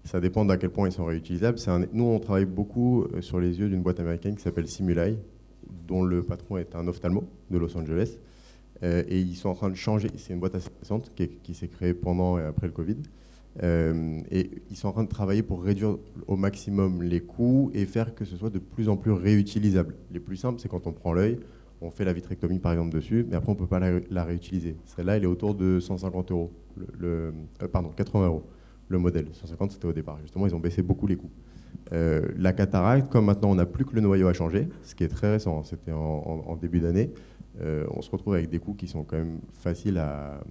Ça dépend d'à quel point ils sont réutilisables. Nous, on travaille beaucoup sur les yeux d'une boîte américaine qui s'appelle Simulai, dont le patron est un ophtalmo de Los Angeles. Et ils sont en train de changer. C'est une boîte assez récente qui s'est créée pendant et après le Covid. Et ils sont en train de travailler pour réduire au maximum les coûts et faire que ce soit de plus en plus réutilisable. Les plus simples, c'est quand on prend l'œil, on fait la vitrectomie par exemple dessus, mais après on ne peut pas la réutiliser. Celle-là, elle est autour de 150 euros. 80 euros le modèle. 150, c'était au départ. Justement, ils ont baissé beaucoup les coûts. La cataracte, comme maintenant on n'a plus que le noyau à changer, ce qui est très récent, c'était en début d'année, on se retrouve avec des coûts qui sont quand même faciles à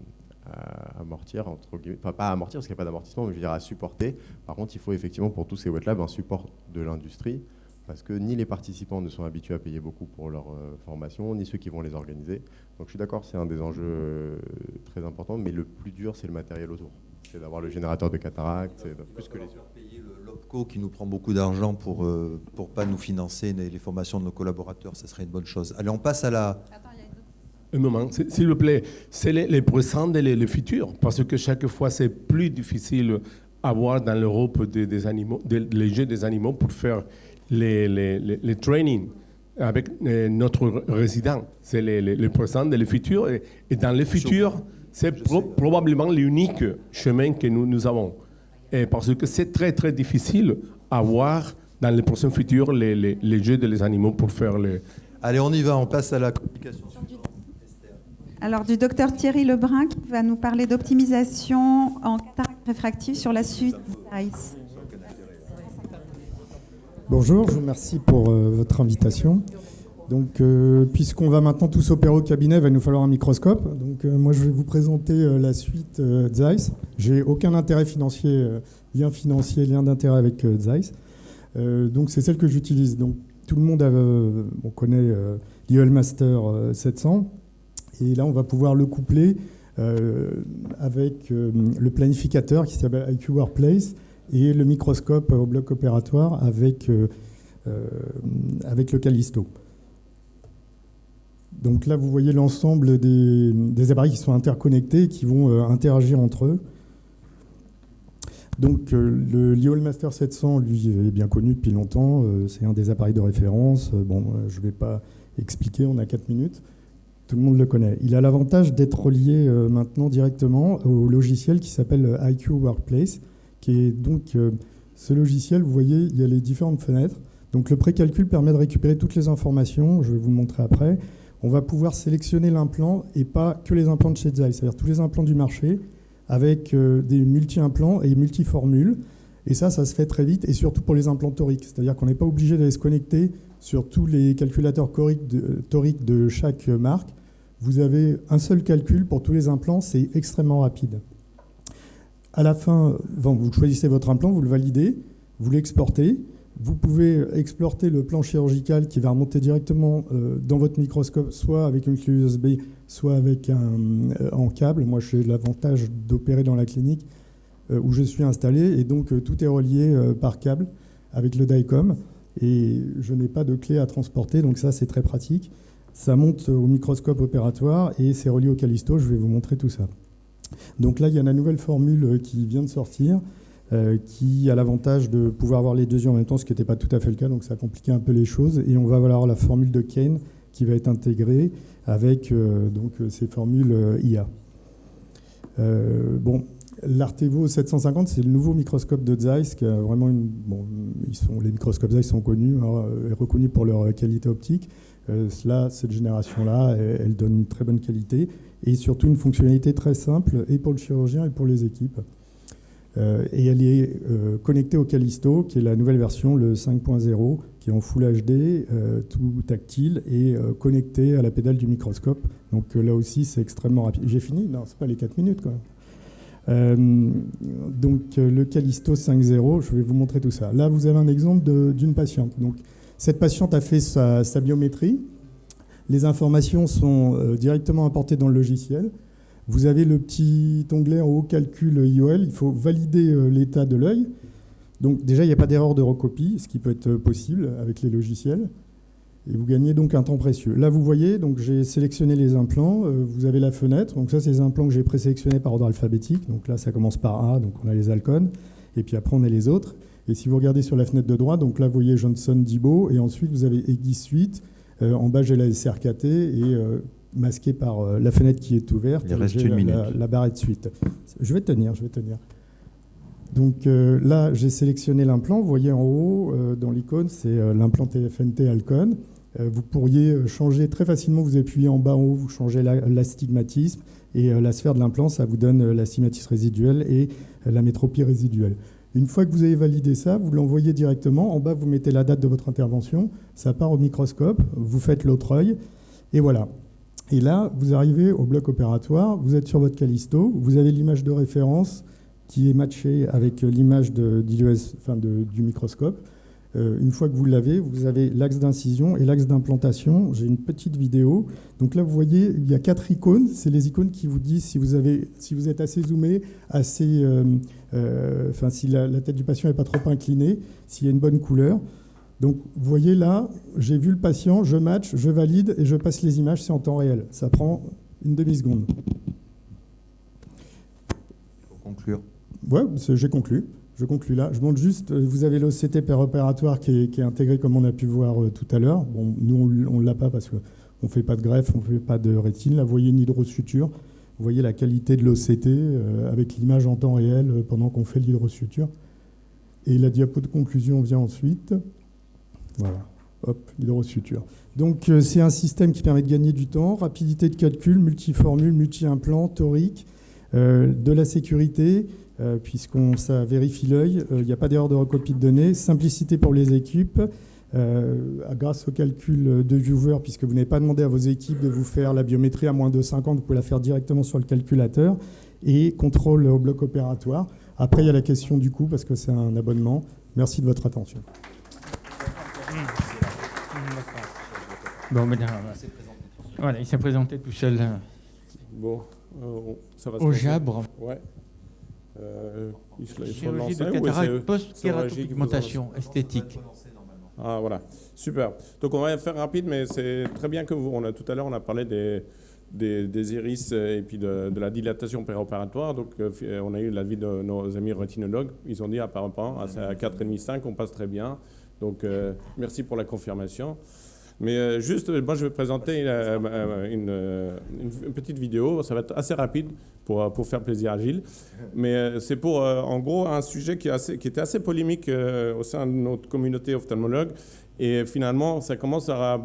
amortir, entre guillemets. Enfin, pas à amortir parce qu'il n'y a pas d'amortissement, mais je veux dire à supporter. Par contre, il faut effectivement pour tous ces wet labs un support de l'industrie parce que ni les participants ne sont habitués à payer beaucoup pour leur formation, ni ceux qui vont les organiser. Donc je suis d'accord, c'est un des enjeux très importants, mais le plus dur, c'est le matériel autour. C'est d'avoir le générateur de cataracte, c'est plus que les yeux. Payer l'OPCO qui nous prend beaucoup d'argent pour pas nous financer les formations de nos collaborateurs, ça serait une bonne chose. Allez, on passe à la... Un moment, s'il vous plaît, c'est les présents et les futurs, parce que chaque fois, c'est plus difficile à voir dans l'Europe des animaux, les jeux des animaux pour faire les trainings avec notre résident. C'est les présents et les futurs. Et dans les futurs, c'est probablement l'unique chemin que nous avons. Et parce que c'est très, très difficile à voir dans les prochains futurs les jeux des animaux pour faire les... Allez, on y va, on passe à la communication. Alors, du docteur Thierry Lebrun qui va nous parler d'optimisation en cataracte réfractive sur la suite ZEISS. Bonjour, je vous remercie pour votre invitation. Donc, puisqu'on va maintenant tous opérer au cabinet, il va nous falloir un microscope. Donc, moi, je vais vous présenter la suite ZEISS. J'ai aucun intérêt financier, lien d'intérêt avec ZEISS. Donc, c'est celle que j'utilise. Donc, tout le monde on connaît l'IOL Master 700. Et là, on va pouvoir le coupler avec le planificateur qui s'appelle IQ Workplace et le microscope au bloc opératoire avec le Callisto. Donc là, vous voyez l'ensemble des appareils qui sont interconnectés et qui vont interagir entre eux. Donc le LIOL Master 700, lui, est bien connu depuis longtemps. C'est un des appareils de référence. Je ne vais pas expliquer, on a 4 minutes. Tout le monde le connaît. Il a l'avantage d'être relié maintenant directement au logiciel qui s'appelle IQ Workplace, qui est donc ce logiciel, vous voyez, il y a les différentes fenêtres. Donc le précalcul permet de récupérer toutes les informations, je vais vous le montrer après. On va pouvoir sélectionner l'implant et pas que les implants de chez ZEISS, c'est-à-dire tous les implants du marché avec des multi-implants et multi-formules. Et ça se fait très vite et surtout pour les implants toriques, c'est-à-dire qu'on n'est pas obligé d'aller se connecter sur tous les calculateurs toriques de chaque marque. Vous avez un seul calcul pour tous les implants, c'est extrêmement rapide. À la fin, vous choisissez votre implant, vous le validez, vous l'exportez. Vous pouvez exporter le plan chirurgical qui va remonter directement dans votre microscope, soit avec une clé USB, soit avec en câble. Moi, j'ai l'avantage d'opérer dans la clinique où je suis installé, et donc tout est relié par câble avec le DICOM, et je n'ai pas de clé à transporter, donc ça, c'est très pratique. Ça monte au microscope opératoire et c'est relié au Callisto. Je vais vous montrer tout ça. Donc là, il y a la nouvelle formule qui vient de sortir, qui a l'avantage de pouvoir avoir les deux yeux en même temps, ce qui n'était pas tout à fait le cas, donc ça a compliqué un peu les choses. Et on va avoir la formule de Kane qui va être intégrée avec donc, ces formules IA. L'Artevo 750, c'est le nouveau microscope de Zeiss, qui a vraiment les microscopes Zeiss sont connus et reconnus pour leur qualité optique. Cette génération-là, elle donne une très bonne qualité et surtout une fonctionnalité très simple, et pour le chirurgien et pour les équipes. Et elle est connectée au Callisto, qui est la nouvelle version, le 5.0, qui est en Full HD, tout tactile, et connecté à la pédale du microscope. Donc là aussi, c'est extrêmement rapide. J'ai fini? Non, c'est pas les 4 minutes, quand même. Donc le Callisto 5.0, je vais vous montrer tout ça. Là, vous avez un exemple d'une patiente. Donc, cette patiente a fait sa biométrie. Les informations sont directement importées dans le logiciel. Vous avez le petit onglet en haut, calcul IOL. Il faut valider l'état de l'œil. Donc déjà, il n'y a pas d'erreur de recopie, ce qui peut être possible avec les logiciels. Et vous gagnez donc un temps précieux. Là, vous voyez, donc j'ai sélectionné les implants. Vous avez la fenêtre. Donc ça, c'est les implants que j'ai présélectionnés par ordre alphabétique. Donc là, ça commence par A, donc on a les Alcon. Et puis après, on a les autres. Et si vous regardez sur la fenêtre de droite, donc là, vous voyez Johnson, Dibo. Et ensuite, vous avez Egis Suite. En bas, j'ai la SRKT et masqué par la fenêtre qui est ouverte. Il reste une minute. La barrette suite. Je vais tenir. Donc là, j'ai sélectionné l'implant. Vous voyez en haut, dans l'icône, c'est l'implant TFNT Alcon. Vous pourriez changer très facilement. Vous appuyez en bas en haut, vous changez l'astigmatisme. Et la sphère de l'implant, ça vous donne l'astigmatisme résiduel et la métropie résiduelle. Une fois que vous avez validé ça, vous l'envoyez directement. En bas, vous mettez la date de votre intervention. Ça part au microscope. Vous faites l'autre œil. Et voilà. Et là, vous arrivez au bloc opératoire. Vous êtes sur votre Callisto. Vous avez l'image de référence qui est matchée avec l'image du microscope. Une fois que vous l'avez, vous avez l'axe d'incision et l'axe d'implantation. J'ai une petite vidéo. Donc là, vous voyez, il y a 4 icônes. C'est les icônes qui vous disent si vous êtes assez zoomé, si la tête du patient n'est pas trop inclinée, s'il y a une bonne couleur. Donc, vous voyez là, j'ai vu le patient, je match, je valide et je passe les images, c'est en temps réel. Ça prend une demi-seconde. Il faut conclure. Ouais, j'ai conclu. Je conclus là. Je montre juste, vous avez l'OCT péropératoire qui est intégré comme on a pu voir tout à l'heure. Bon, nous, on ne l'a pas parce qu'on ne fait pas de greffe, on ne fait pas de rétine. Là, vous voyez une hydrosuture. Vous voyez la qualité de l'OCT avec l'image en temps réel pendant qu'on fait l'hydrosuture. Et la diapo de conclusion vient ensuite. Voilà, hop, hydrosuture. Donc, c'est un système qui permet de gagner du temps, rapidité de calcul, multiformule, multi-implant, torique, de la sécurité, ça vérifie l'œil, il n'y a pas d'erreur de recopie de données, simplicité pour les équipes, grâce au calcul de viewer, puisque vous n'avez pas demandé à vos équipes de vous faire la biométrie à moins de 50, vous pouvez la faire directement sur le calculateur, et contrôle au bloc opératoire. Après, il y a la question du coût, parce que c'est un abonnement. Merci de votre attention. Bon, voilà, il s'est présenté tout seul. Bon, ça va au Jabre. Ouais. Chirurgie de cataracte post-kératopigmentation esthétique. Ah voilà, super. Donc on va faire rapide, mais c'est très bien que tout à l'heure on a parlé des iris et puis de la dilatation péropératoire. Donc on a eu l'avis de nos amis rétinologues. Ils ont dit apparemment à 4,5-5 on passe très bien. Donc merci pour la confirmation. Mais juste, moi je vais présenter une petite vidéo. Ça va être assez rapide pour faire plaisir à Gilles. Mais c'est pour, en gros, un sujet qui était assez polémique au sein de notre communauté ophtalmologue. Et finalement, ça commence à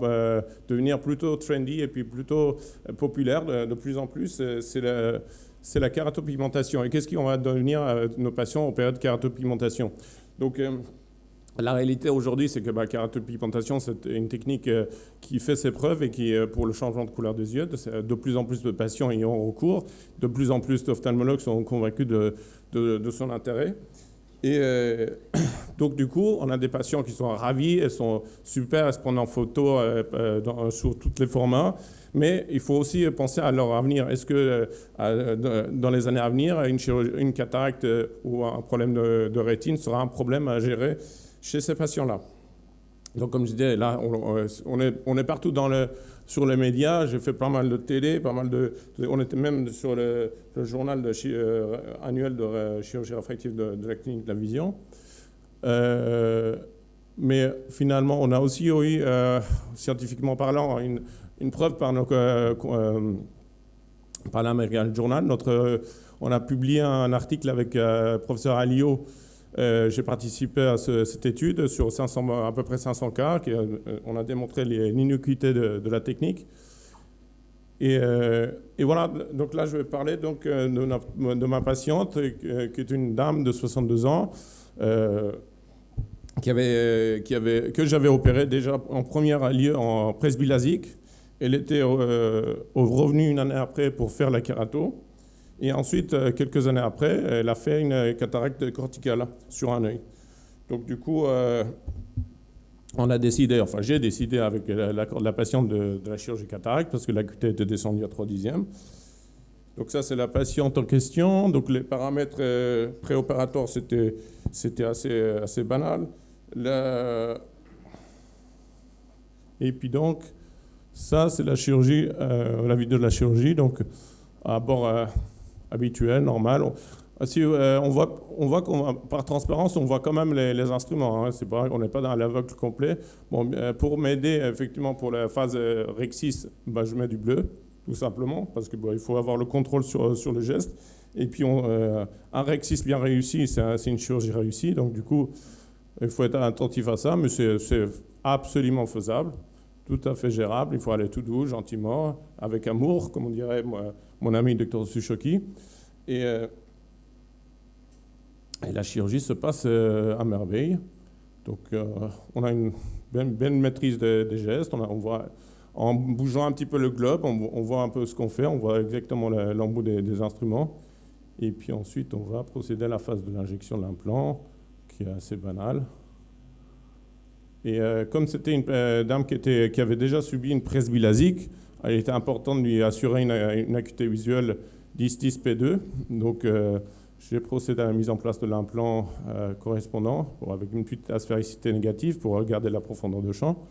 devenir plutôt trendy et puis plutôt populaire de plus en plus. C'est la kératopigmentation. Et qu'est-ce qu'on va devenir nos patients en période de kératopigmentation? Donc, La réalité aujourd'hui, c'est que la kératopigmentation, c'est une technique qui fait ses preuves et qui, pour le changement de couleur des yeux, de plus en plus de patients y ont recours, de plus en plus d'ophtalmologues sont convaincus de son intérêt. Et donc, du coup, on a des patients qui sont ravis, elles sont super, elles se prennent en photo sur tous les formats. Mais il faut aussi penser à leur avenir. Est-ce que dans les années à venir, une cataracte ou un problème de rétine sera un problème à gérer chez ces patients-là? Donc, comme je disais, là, on est partout sur les médias. J'ai fait pas mal de télé, on était même sur le journal annuel de chirurgie réfractive de la clinique de la vision. Mais finalement, on a aussi eu, scientifiquement parlant, une preuve par l'American Journal. On a publié un article avec le professeur Alliot. J'ai participé à cette étude sur à peu près 500 cas. On a démontré l'innocuité de la technique. Et voilà, donc là, je vais parler donc, de ma patiente, qui est une dame de 62 ans, que j'avais opérée déjà en premier lieu en presbylasique. Elle était revenue une année après pour faire la kérato. Et ensuite, quelques années après, elle a fait une cataracte corticale sur un œil. Donc du coup, on a décidé, enfin j'ai décidé avec l'accord de la patiente de la chirurgie cataracte parce que l'acuité était descendue à 3/10. Donc ça, c'est la patiente en question. Donc les paramètres préopératoires, c'était assez banal. Et puis donc, ça, c'est la chirurgie, la vidéo de la chirurgie, donc à bord habituel, normal. On voit par transparence, on voit quand même les instruments. Hein. C'est pas, on n'est pas dans l'aveugle complet. Bon, pour m'aider, effectivement, pour la phase rexis, je mets du bleu, tout simplement, parce que il faut avoir le contrôle sur le geste. Et puis, un rexis bien réussi, c'est une chirurgie réussie. Donc, du coup, il faut être attentif à ça, mais c'est absolument faisable. Tout à fait gérable, il faut aller tout doux, gentiment, avec amour, comme on dirait mon ami Dr Suchoki. Et la chirurgie se passe à merveille. Donc on a une belle maîtrise des gestes, on voit, en bougeant un petit peu le globe, on voit un peu ce qu'on fait, on voit exactement l'embout des instruments. Et puis ensuite, on va procéder à la phase de l'injection de l'implant, qui est assez banale. Et comme c'était une dame qui avait déjà subi une presbylasique, il était important de lui assurer une acuité visuelle 10-10P2. Donc, j'ai procédé à la mise en place de l'implant correspondant avec une petite aspéricité négative pour regarder la profondeur de champ.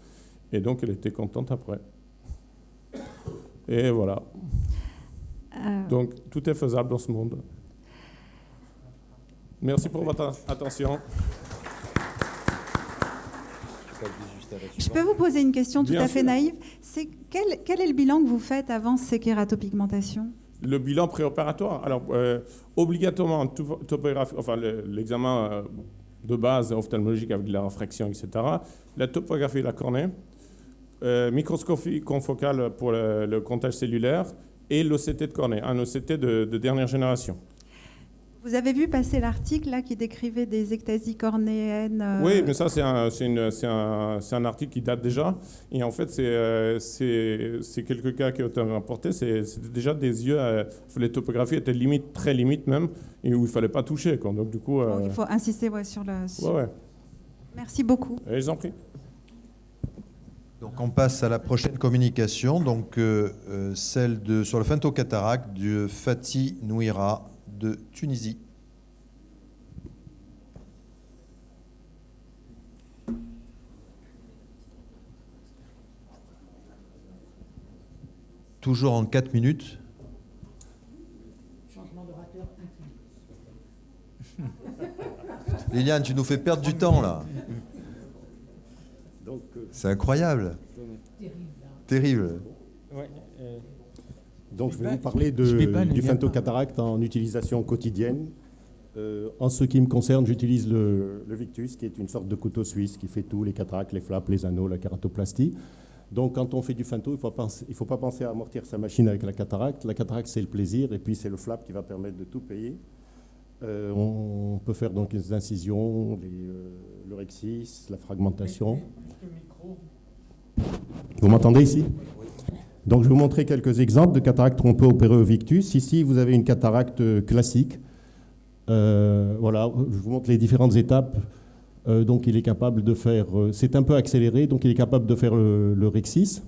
Et donc, elle était contente après. Et voilà. Donc, tout est faisable dans ce monde. Merci pour votre attention. Je peux vous poser une question tout à fait naïve. C'est quel est le bilan que vous faites avant ces kératopigmentations? Le bilan préopératoire, alors obligatoirement topographie, enfin l'examen de base ophtalmologique avec de la réfraction, etc. La topographie de la cornée, microscopie confocale pour le comptage cellulaire et l'OCT de cornée, un OCT de dernière génération. Vous avez vu passer l'article là qui décrivait des ectasies cornéennes Oui, mais ça, c'est un article qui date déjà. Et en fait, c'est quelques cas qui ont été rapportés. C'était déjà des yeux, les topographies étaient limite, très limites même, et où il ne fallait pas toucher. Quoi. Donc, du coup, donc, il faut insister sur le... Ouais. Merci beaucoup. Et je vous en prie. Donc, on passe à la prochaine communication, donc celle sur le femtocataracte de Fatih Nouira de Tunisie. Toujours en 4 minutes. Changement d'orateur inclus. Liliane, tu nous fais perdre du temps là. C'est incroyable. Terrible. Ouais, donc je vais vous parler du femtocataracte en utilisation quotidienne. En ce qui me concerne, j'utilise le Victus, qui est une sorte de couteau suisse qui fait tout, les cataractes, les flaps, les anneaux, la kératoplastie. Donc quand on fait du femto, il ne faut pas penser à amortir sa machine avec la cataracte. La cataracte, c'est le plaisir, et puis c'est le flap qui va permettre de tout payer. On peut faire donc les incisions, le rexis, la fragmentation. Vous m'entendez ici? Donc, je vais vous montrer quelques exemples de cataractes qu'on peut opérer au victus. Ici, vous avez une cataracte classique. Voilà, je vous montre les différentes étapes. Donc, il est capable de faire... c'est un peu accéléré, donc il est capable de faire le rexis.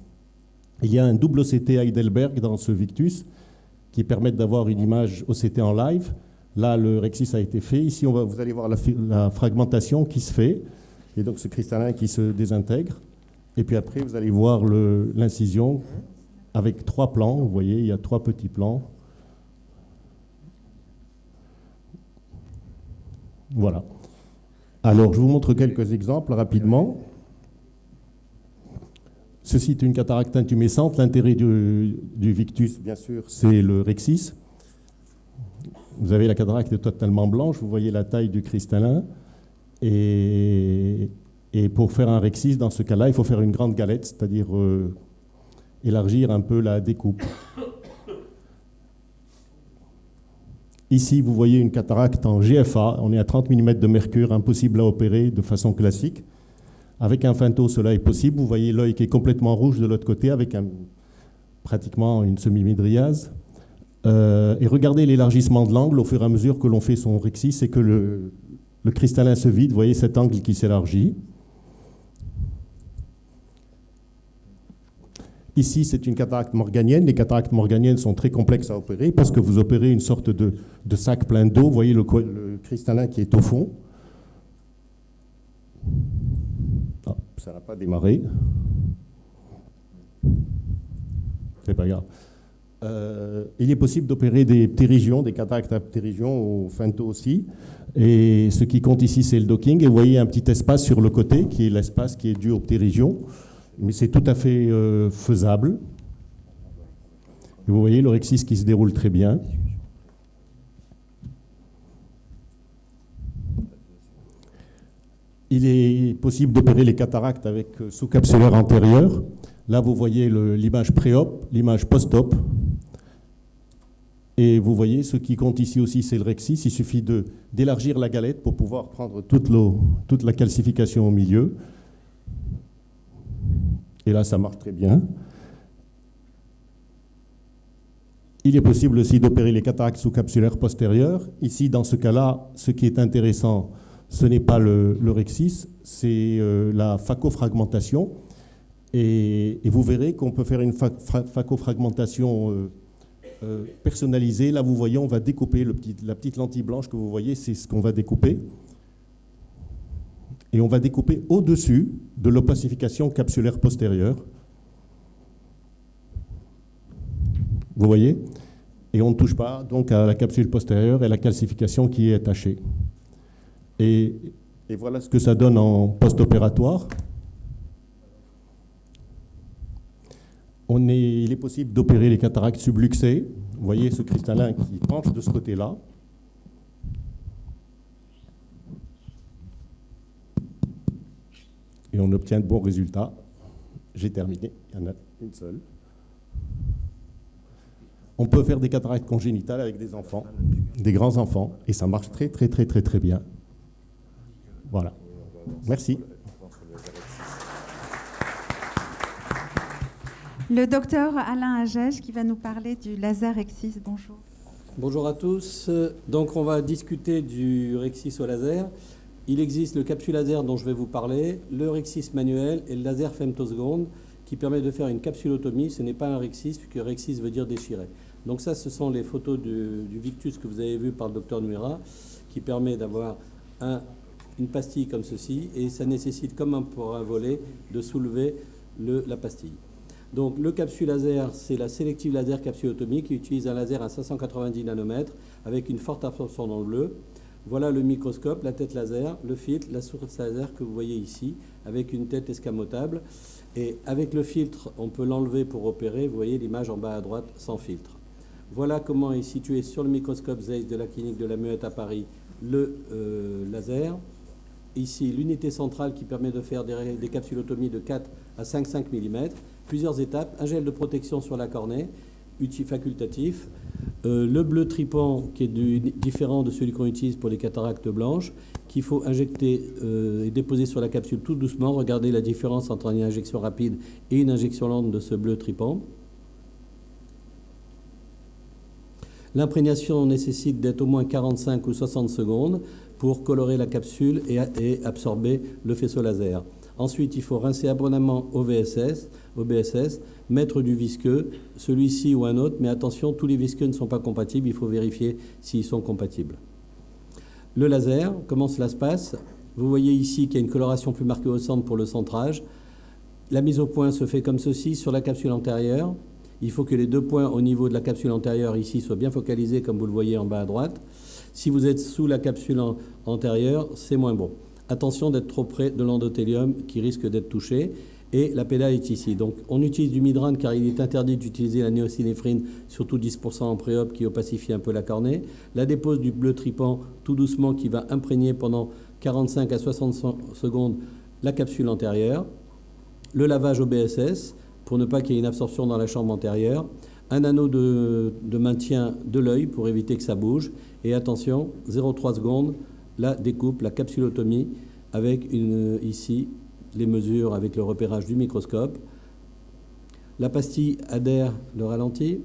Il y a un double OCT Heidelberg dans ce victus qui permet d'avoir une image OCT en live. Là, le rexis a été fait. Ici, vous allez voir la fragmentation qui se fait. Et donc, ce cristallin qui se désintègre. Et puis après, vous allez voir l'incision avec 3 plans. Vous voyez, il y a 3 petits plans. Voilà. Alors, je vous montre quelques exemples rapidement. Ceci est une cataracte intumescente. L'intérêt du victus, bien sûr, c'est le rexis. Vous avez la cataracte totalement blanche. Vous voyez la taille du cristallin. Et pour faire un rexis, dans ce cas-là, il faut faire une grande galette, c'est-à-dire élargir un peu la découpe. Ici, vous voyez une cataracte en GFA. On est à 30 mm de mercure, impossible à opérer de façon classique. Avec un Finto, cela est possible. Vous voyez l'œil qui est complètement rouge de l'autre côté, avec pratiquement une semi-mydriase. Et regardez l'élargissement de l'angle au fur et à mesure que l'on fait son rexis, c'est que le cristallin se vide. Vous voyez cet angle qui s'élargit. Ici, c'est une cataracte morganienne. Les cataractes morganiennes sont très complexes à opérer parce que vous opérez une sorte de sac plein d'eau. Vous voyez le cristallin qui est au fond. Ah, ça n'a pas démarré. C'est pas grave. Il est possible d'opérer des ptérygions, des cataractes à ptérygions au Finto aussi. Et ce qui compte ici, c'est le docking. Et vous voyez un petit espace sur le côté, qui est l'espace qui est dû aux ptérygions. Mais c'est tout à fait faisable. Et vous voyez le rexis qui se déroule très bien. Il est possible d'opérer les cataractes avec sous-capsulaire antérieur. Là, vous voyez l'image pré-op, l'image post-op. Et vous voyez, ce qui compte ici aussi, c'est le rexis. Il suffit d'élargir la galette pour pouvoir prendre toute la calcification au milieu. Et là, ça marche très bien. Il est possible aussi d'opérer les cataractes sous-capsulaires postérieures. Ici, dans ce cas-là, ce qui est intéressant, ce n'est pas le rexis, c'est la phacofragmentation. Et vous verrez qu'on peut faire une phacofragmentation personnalisée. Là, vous voyez, on va découper la petite lentille blanche que vous voyez, c'est ce qu'on va découper. Et on va découper au-dessus de l'opacification capsulaire postérieure. Vous voyez? Et on ne touche pas donc à la capsule postérieure et la calcification qui est attachée. Et voilà ce que ça donne en post-opératoire. Il est possible d'opérer les cataractes subluxées. Vous voyez ce cristallin qui penche de ce côté-là. Et on obtient de bons résultats. J'ai terminé, il y en a une seule. On peut faire des cataractes congénitales avec des enfants, des grands enfants, et ça marche très, très, très, très, très bien. Voilà. Merci. Le docteur Alain Agege qui va nous parler du laser rexis. Bonjour. Bonjour à tous. Donc on va discuter du rexis au laser. Il existe le capsule laser dont je vais vous parler, le rexis manuel et le laser femtoseconde qui permet de faire une capsulotomie. Ce n'est pas un rexis puisque rexis veut dire déchirer. Donc ça, ce sont les photos du victus que vous avez vu par le docteur Nuera qui permet d'avoir une pastille comme ceci et ça nécessite, comme pour un volet, de soulever la pastille. Donc le capsule laser, c'est la sélective laser capsulotomie qui utilise un laser à 590 nanomètres avec une forte absorption dans le bleu. Voilà le microscope, la tête laser, le filtre, la source laser que vous voyez ici, avec une tête escamotable. Et avec le filtre, on peut l'enlever pour opérer. Vous voyez l'image en bas à droite sans filtre. Voilà comment est situé sur le microscope Zeiss de la clinique de la Muette à Paris le laser. Ici, l'unité centrale qui permet de faire des capsulotomies de 4 à 5,5 mm. Plusieurs étapes, un gel de protection sur la cornée, facultatif. Le bleu tripant, qui est différent de celui qu'on utilise pour les cataractes blanches, qu'il faut injecter et déposer sur la capsule tout doucement. Regardez la différence entre une injection rapide et une injection lente de ce bleu tripant. L'imprégnation nécessite d'être au moins 45 ou 60 secondes pour colorer la capsule et absorber le faisceau laser. Ensuite, il faut rincer abondamment au BSS, mettre du visqueux, celui-ci ou un autre, mais attention, tous les visqueux ne sont pas compatibles, il faut vérifier s'ils sont compatibles. Le laser, comment cela se passe? Vous voyez ici qu'il y a une coloration plus marquée au centre pour le centrage. La mise au point se fait comme ceci sur la capsule antérieure. Il faut que les 2 points au niveau de la capsule antérieure ici soient bien focalisés, comme vous le voyez en bas à droite. Si vous êtes sous la capsule antérieure, c'est moins bon. Attention d'être trop près de l'endothélium qui risque d'être touché. Et la pédale est ici. Donc on utilise du Midrand car il est interdit d'utiliser la néosynéphrine, surtout 10% en préop qui opacifie un peu la cornée. La dépose du bleu tripant tout doucement qui va imprégner pendant 45 à 60 secondes la capsule antérieure. Le lavage au BSS pour ne pas qu'il y ait une absorption dans la chambre antérieure. Un anneau de maintien de l'œil pour éviter que ça bouge. Et attention, 0,3 secondes, la découpe, la capsulotomie avec ici les mesures avec le repérage du microscope. La pastille adhère, le ralenti,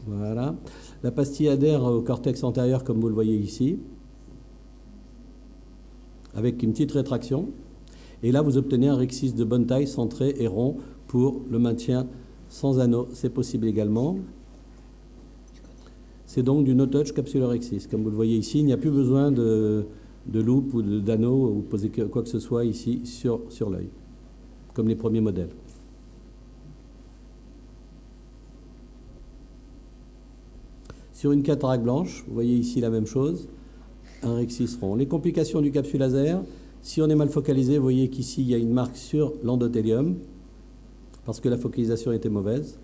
voilà. La pastille adhère au cortex antérieur comme vous le voyez ici, avec une petite rétraction. Et là, vous obtenez un rexis de bonne taille, centré et rond pour le maintien sans anneau. C'est possible également. C'est donc du no-touch capsulaire rexis. Comme vous le voyez ici, il n'y a plus besoin de loupe ou d'anneau ou poser quoi que ce soit ici sur l'œil, comme les premiers modèles. Sur une cataracte blanche, vous voyez ici la même chose, un rexis rond. Les complications du capsule laser, si on est mal focalisé, vous voyez qu'ici il y a une marque sur l'endothélium, parce que la focalisation était mauvaise,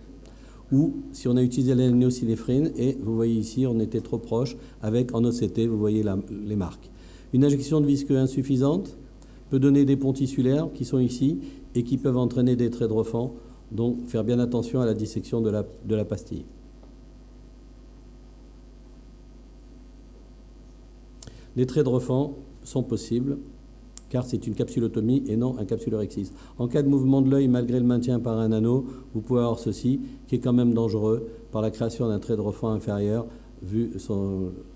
ou si on a utilisé la néosynéphrine, et vous voyez ici, on était trop proche, avec en OCT, vous voyez les marques. Une injection de visqueux insuffisante peut donner des ponts tissulaires qui sont ici et qui peuvent entraîner des traits de refend, donc faire bien attention à la dissection de la pastille. Les traits de refend sont possibles car c'est une capsulotomie et non un capsulorexis. En cas de mouvement de l'œil malgré le maintien par un anneau, vous pouvez avoir ceci qui est quand même dangereux par la création d'un trait de refend inférieur vu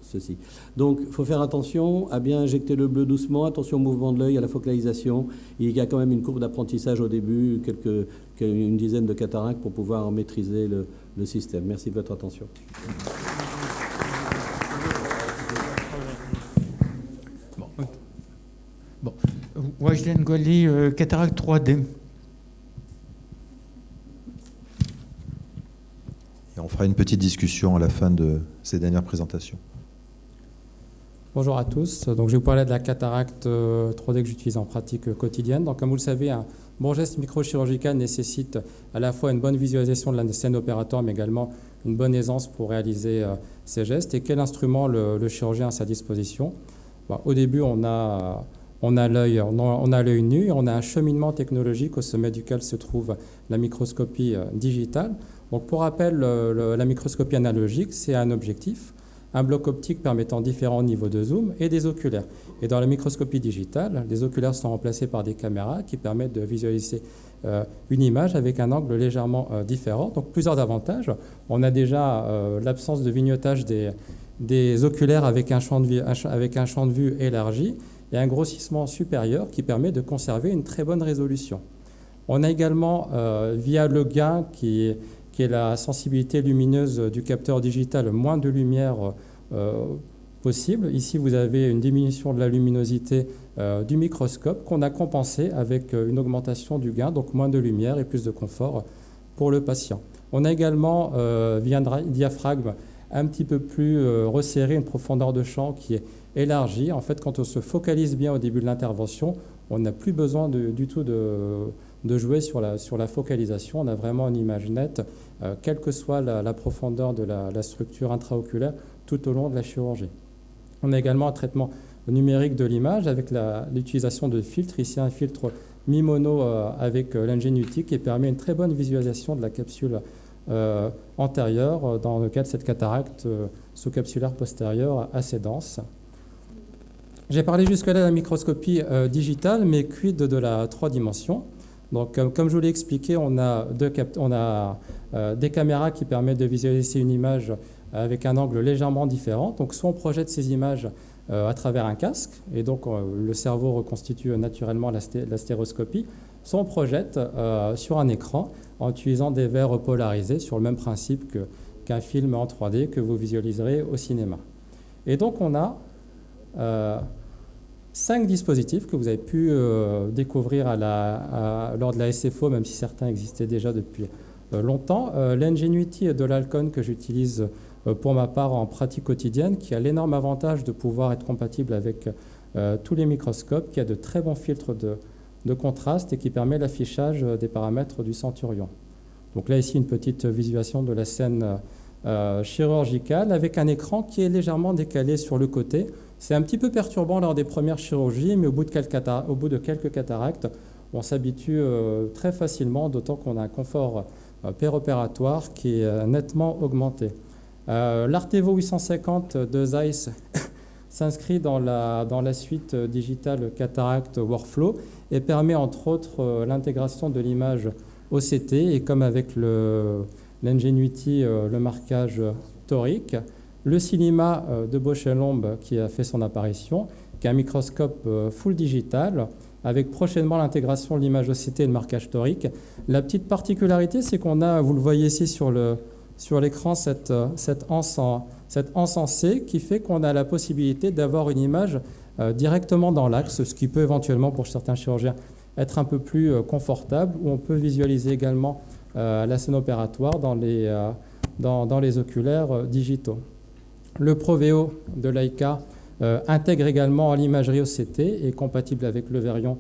ceci. Donc, il faut faire attention à bien injecter le bleu doucement, attention au mouvement de l'œil, à la focalisation. Il y a quand même une courbe d'apprentissage au début, une dizaine de cataractes pour pouvoir maîtriser le système. Merci de votre attention. Bon. Wajden Gwali, cataracte 3D. Et on fera une petite discussion à la fin de ces dernières présentations. Bonjour à tous. Donc, je vais vous parler de la cataracte 3D que j'utilise en pratique quotidienne. Donc, comme vous le savez, un bon geste microchirurgical nécessite à la fois une bonne visualisation de la scène opératoire, mais également une bonne aisance pour réaliser ces gestes. Et quel instrument le chirurgien a à sa disposition? Au début, on a l'œil nu et on a un cheminement technologique au sommet duquel se trouve la microscopie digitale. Donc, pour rappel, la microscopie analogique, c'est un objectif, un bloc optique permettant différents niveaux de zoom et des oculaires. Et dans la microscopie digitale, les oculaires sont remplacés par des caméras qui permettent de visualiser une image avec un angle légèrement différent. Donc, plusieurs avantages. On a déjà l'absence de vignotage des oculaires avec un champ de vue élargi et un grossissement supérieur qui permet de conserver une très bonne résolution. On a également, via le gain qui est la sensibilité lumineuse du capteur digital, moins de lumière possible. Ici, vous avez une diminution de la luminosité du microscope qu'on a compensée avec une augmentation du gain, donc moins de lumière et plus de confort pour le patient. On a également, via un diaphragme un petit peu plus resserré, une profondeur de champ qui est élargie. En fait, quand on se focalise bien au début de l'intervention, on n'a plus besoin du tout de jouer sur la focalisation. On a vraiment une image nette, quelle que soit la profondeur de la structure intraoculaire tout au long de la chirurgie. On a également un traitement numérique de l'image avec l'utilisation de filtres. Ici, un filtre mi-mono avec l'Ingenuity qui permet une très bonne visualisation de la capsule antérieure dans le cas de cette cataracte sous-capsulaire postérieure assez dense. J'ai parlé jusque-là de la microscopie digitale, mais quid de la 3 dimensions. Donc, comme je vous l'ai expliqué, on a des caméras qui permettent de visualiser une image avec un angle légèrement différent. Donc, soit on projette ces images à travers un casque, et donc le cerveau reconstitue naturellement la stéroscopie, soit on projette sur un écran en utilisant des verres polarisés sur le même principe qu'un film en 3D que vous visualiserez au cinéma. Et donc, on a 5 dispositifs que vous avez pu découvrir lors de la SFO, même si certains existaient déjà depuis longtemps. L'Ingenuity de l'Alcon que j'utilise pour ma part en pratique quotidienne, qui a l'énorme avantage de pouvoir être compatible avec tous les microscopes, qui a de très bons filtres de contraste et qui permet l'affichage des paramètres du Centurion. Donc là, ici, une petite visualisation de la scène chirurgicale avec un écran qui est légèrement décalé sur le côté. C'est un petit peu perturbant lors des premières chirurgies, mais au bout de quelques cataractes, on s'habitue très facilement, d'autant qu'on a un confort péropératoire qui est nettement augmenté. L'Artevo 850 de Zeiss s'inscrit dans la suite digitale Cataract Workflow et permet entre autres l'intégration de l'image OCT et comme avec l'Ingenuity, le marquage torique. Le Cinema de Bausch & Lomb qui a fait son apparition, qui est un microscope full digital avec prochainement l'intégration de l'image OCT et le marquage torique. La petite particularité, c'est qu'on a, vous le voyez ici sur l'écran, cette anse en C qui fait qu'on a la possibilité d'avoir une image directement dans l'axe, ce qui peut éventuellement pour certains chirurgiens être un peu plus confortable, où on peut visualiser également la scène opératoire dans les oculaires digitaux. Le Proveo de Leica intègre également l'imagerie OCT et est compatible avec le Verion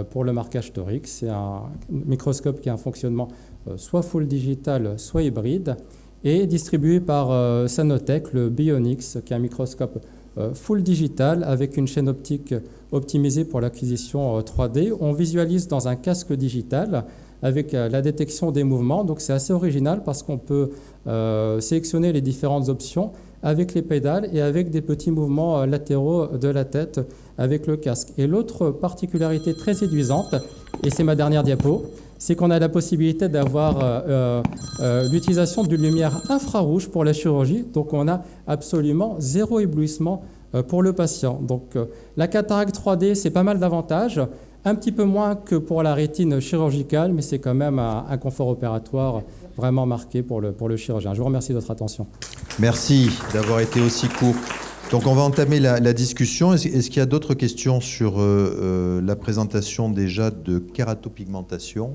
pour le marquage torique. C'est un microscope qui a un fonctionnement soit full digital, soit hybride, et distribué par Sanotech, le Bionix, qui est un microscope full digital avec une chaîne optique optimisée pour l'acquisition 3D. On visualise dans un casque digital avec la détection des mouvements. Donc c'est assez original parce qu'on peut sélectionner les différentes options avec les pédales et avec des petits mouvements latéraux de la tête avec le casque. Et l'autre particularité très séduisante, et c'est ma dernière diapo, c'est qu'on a la possibilité d'avoir l'utilisation d'une lumière infrarouge pour la chirurgie. Donc on a absolument zéro éblouissement pour le patient. Donc la cataracte 3D, c'est pas mal d'avantages. Un petit peu moins que pour la rétine chirurgicale, mais c'est quand même un confort opératoire vraiment marqué pour le chirurgien. Je vous remercie de votre attention. Merci d'avoir été aussi court. Donc on va entamer la discussion. Est-ce qu'il y a d'autres questions sur la présentation déjà de kératopigmentation?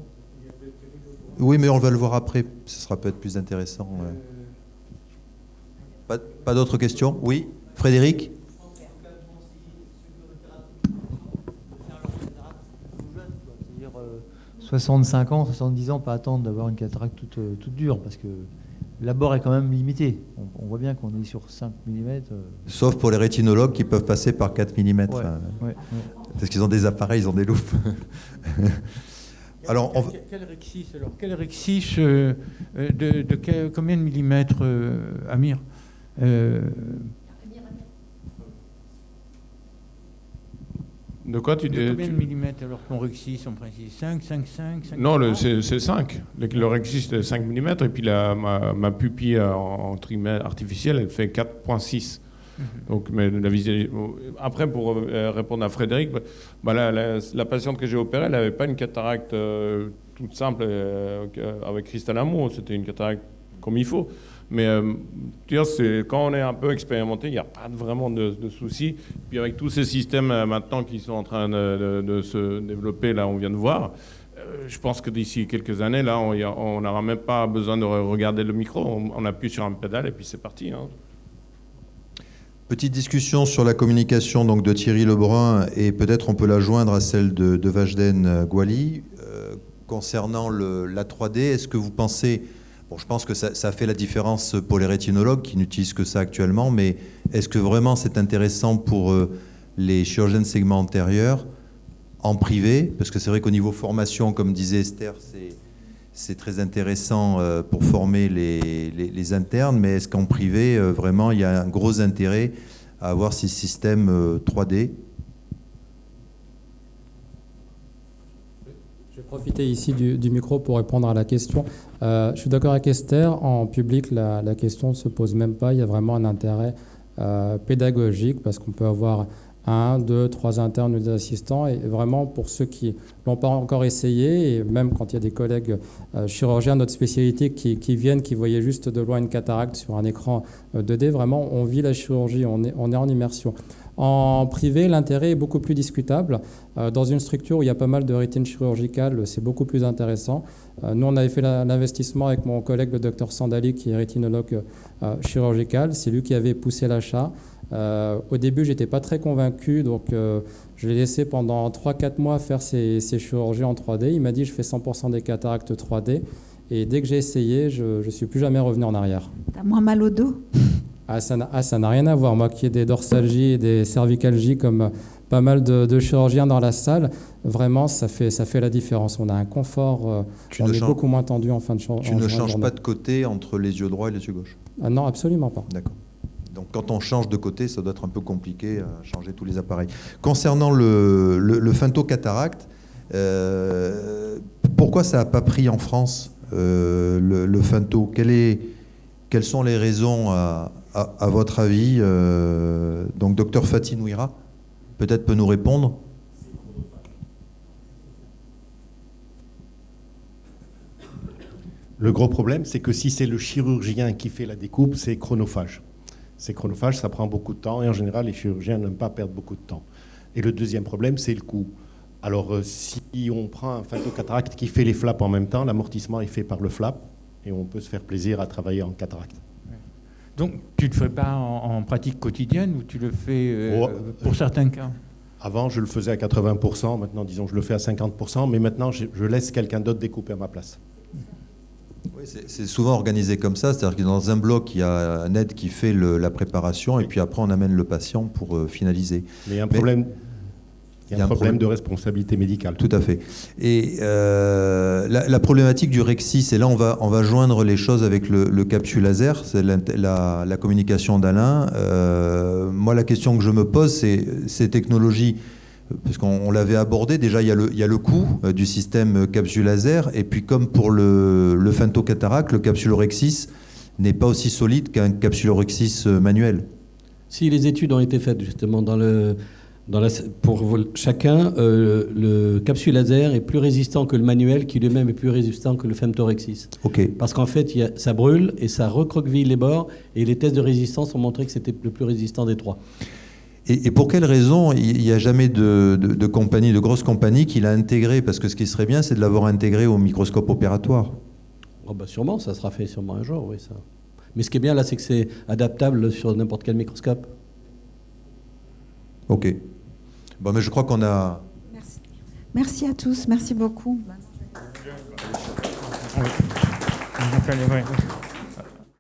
Oui, mais on va le voir après. Ce sera peut-être plus intéressant. Pas d'autres questions? Oui, Frédéric? 65 ans, 70 ans, pas attendre d'avoir une cataracte toute dure, parce que l'abord est quand même limité. On voit bien qu'on est sur 5 mm. Sauf pour les rétinologues qui peuvent passer par 4 mm. Ouais. Parce qu'ils ont des appareils, ils ont des loupes. Alors, quel rexis de combien de millimètres, Amir De quoi tu dis? Combien de millimètres alors qu'on rexis en principe? 5? Non, c'est 5. Le rexis c'est 5 mm et puis ma pupille en trimètre artificielle, elle fait 4,6. Donc, mais après, pour répondre à Frédéric, la patiente que j'ai opérée, elle n'avait pas une cataracte toute simple avec cristal amour, c'était une cataracte comme il faut. Mais quand on est un peu expérimenté, il n'y a pas vraiment de soucis. Puis avec tous ces systèmes maintenant qui sont en train de se développer, là on vient de voir, je pense que d'ici quelques années, là, on n'aura même pas besoin de regarder le micro. On appuie sur un pédale et puis c'est parti. Petite discussion sur la communication donc, de Thierry Lebrun, et peut-être on peut la joindre à celle de Vajden Gwali. Concernant la 3D, est-ce que vous pensez... Bon, je pense que ça fait la différence pour les rétinologues qui n'utilisent que ça actuellement, mais est-ce que vraiment c'est intéressant pour les chirurgiens de segment antérieur en privé? Parce que c'est vrai qu'au niveau formation, comme disait Esther, c'est très intéressant pour former les internes, mais est-ce qu'en privé, vraiment, il y a un gros intérêt à avoir ces systèmes 3D ? Je vais profiter ici du micro pour répondre à la question. Je suis d'accord avec Esther, en public, la question ne se pose même pas. Il y a vraiment un intérêt pédagogique parce qu'on peut avoir 1, 2, 3 internes ou des assistants. Et vraiment, pour ceux qui ne l'ont pas encore essayé, et même quand il y a des collègues chirurgiens de notre spécialité qui viennent, qui voyaient juste de loin une cataracte sur un écran 2D, vraiment, on vit la chirurgie, on est en immersion. En privé, l'intérêt est beaucoup plus discutable. Dans une structure où il y a pas mal de rétine chirurgicale, c'est beaucoup plus intéressant. Nous, on avait fait l'investissement avec mon collègue, le docteur Sandali, qui est rétinologue chirurgical. C'est lui qui avait poussé l'achat. Au début, je n'étais pas très convaincu, donc je l'ai laissé pendant 3-4 mois faire ses chirurgies en 3D. Il m'a dit, je fais 100% des cataractes 3D. Et dès que j'ai essayé, je ne suis plus jamais revenu en arrière. T'as moins mal au dos ? Ça n'a rien à voir. Moi qui ai des dorsalgies et des cervicalgies comme pas mal de chirurgiens dans la salle, vraiment, ça fait la différence. On a un confort, on est beaucoup moins tendu en fin de journée. Tu ne changes pas de côté entre les yeux droits et les yeux gauches ? Non, absolument pas. D'accord. Donc quand on change de côté, ça doit être un peu compliqué à changer tous les appareils. Concernant le femtocataracte, pourquoi ça n'a pas pris en France le femto ? Quelles sont les raisons à votre avis? Donc docteur Fatih Nouira peut-être peut nous répondre. Le gros problème, c'est que si c'est le chirurgien qui fait la découpe, c'est chronophage. C'est chronophage, ça prend beaucoup de temps et en général, les chirurgiens n'aiment pas perdre beaucoup de temps. Et le deuxième problème, c'est le coût. Alors, si on prend un femtocataracte qui fait les flaps en même temps, l'amortissement est fait par le flap et on peut se faire plaisir à travailler en cataracte. Donc, tu ne le fais pas en pratique quotidienne ou tu le fais pour certains cas? Avant, je le faisais à 80%. Maintenant, disons, je le fais à 50%. Mais maintenant, je laisse quelqu'un d'autre découper à ma place. Oui, c'est souvent organisé comme ça. C'est-à-dire que dans un bloc, il y a un aide qui fait la préparation et puis après, on amène le patient pour finaliser. Mais il y a un problème... Il y a un problème de responsabilité médicale. Tout à fait. Et la problématique du Rexis, et là on va joindre les choses avec le capsule laser, c'est la communication d'Alain. Moi, la question que je me pose, c'est ces technologies, parce qu'on l'avait abordé, déjà il y a le coût du système capsule laser, et puis comme pour le femtocataracte, le capsulorhexis n'est pas aussi solide qu'un capsulorhexis manuel. Si les études ont été faites justement pour chacun, le capsule laser est plus résistant que le manuel, qui lui-même est plus résistant que le femtorhexis. Okay. Parce qu'en fait, ça brûle et ça recroqueville les bords, et les tests de résistance ont montré que c'était le plus résistant des trois. Et pour quelle raison il n'y a jamais de compagnie, de grosse compagnie qui l'a intégré? Parce que ce qui serait bien, c'est de l'avoir intégré au microscope opératoire. Oh bah sûrement, ça sera fait sûrement un jour, oui. Ça. Mais ce qui est bien là, c'est que c'est adaptable sur n'importe quel microscope. Ok. Bon, mais je crois qu'on a... Merci. Merci à tous, merci beaucoup. Oui.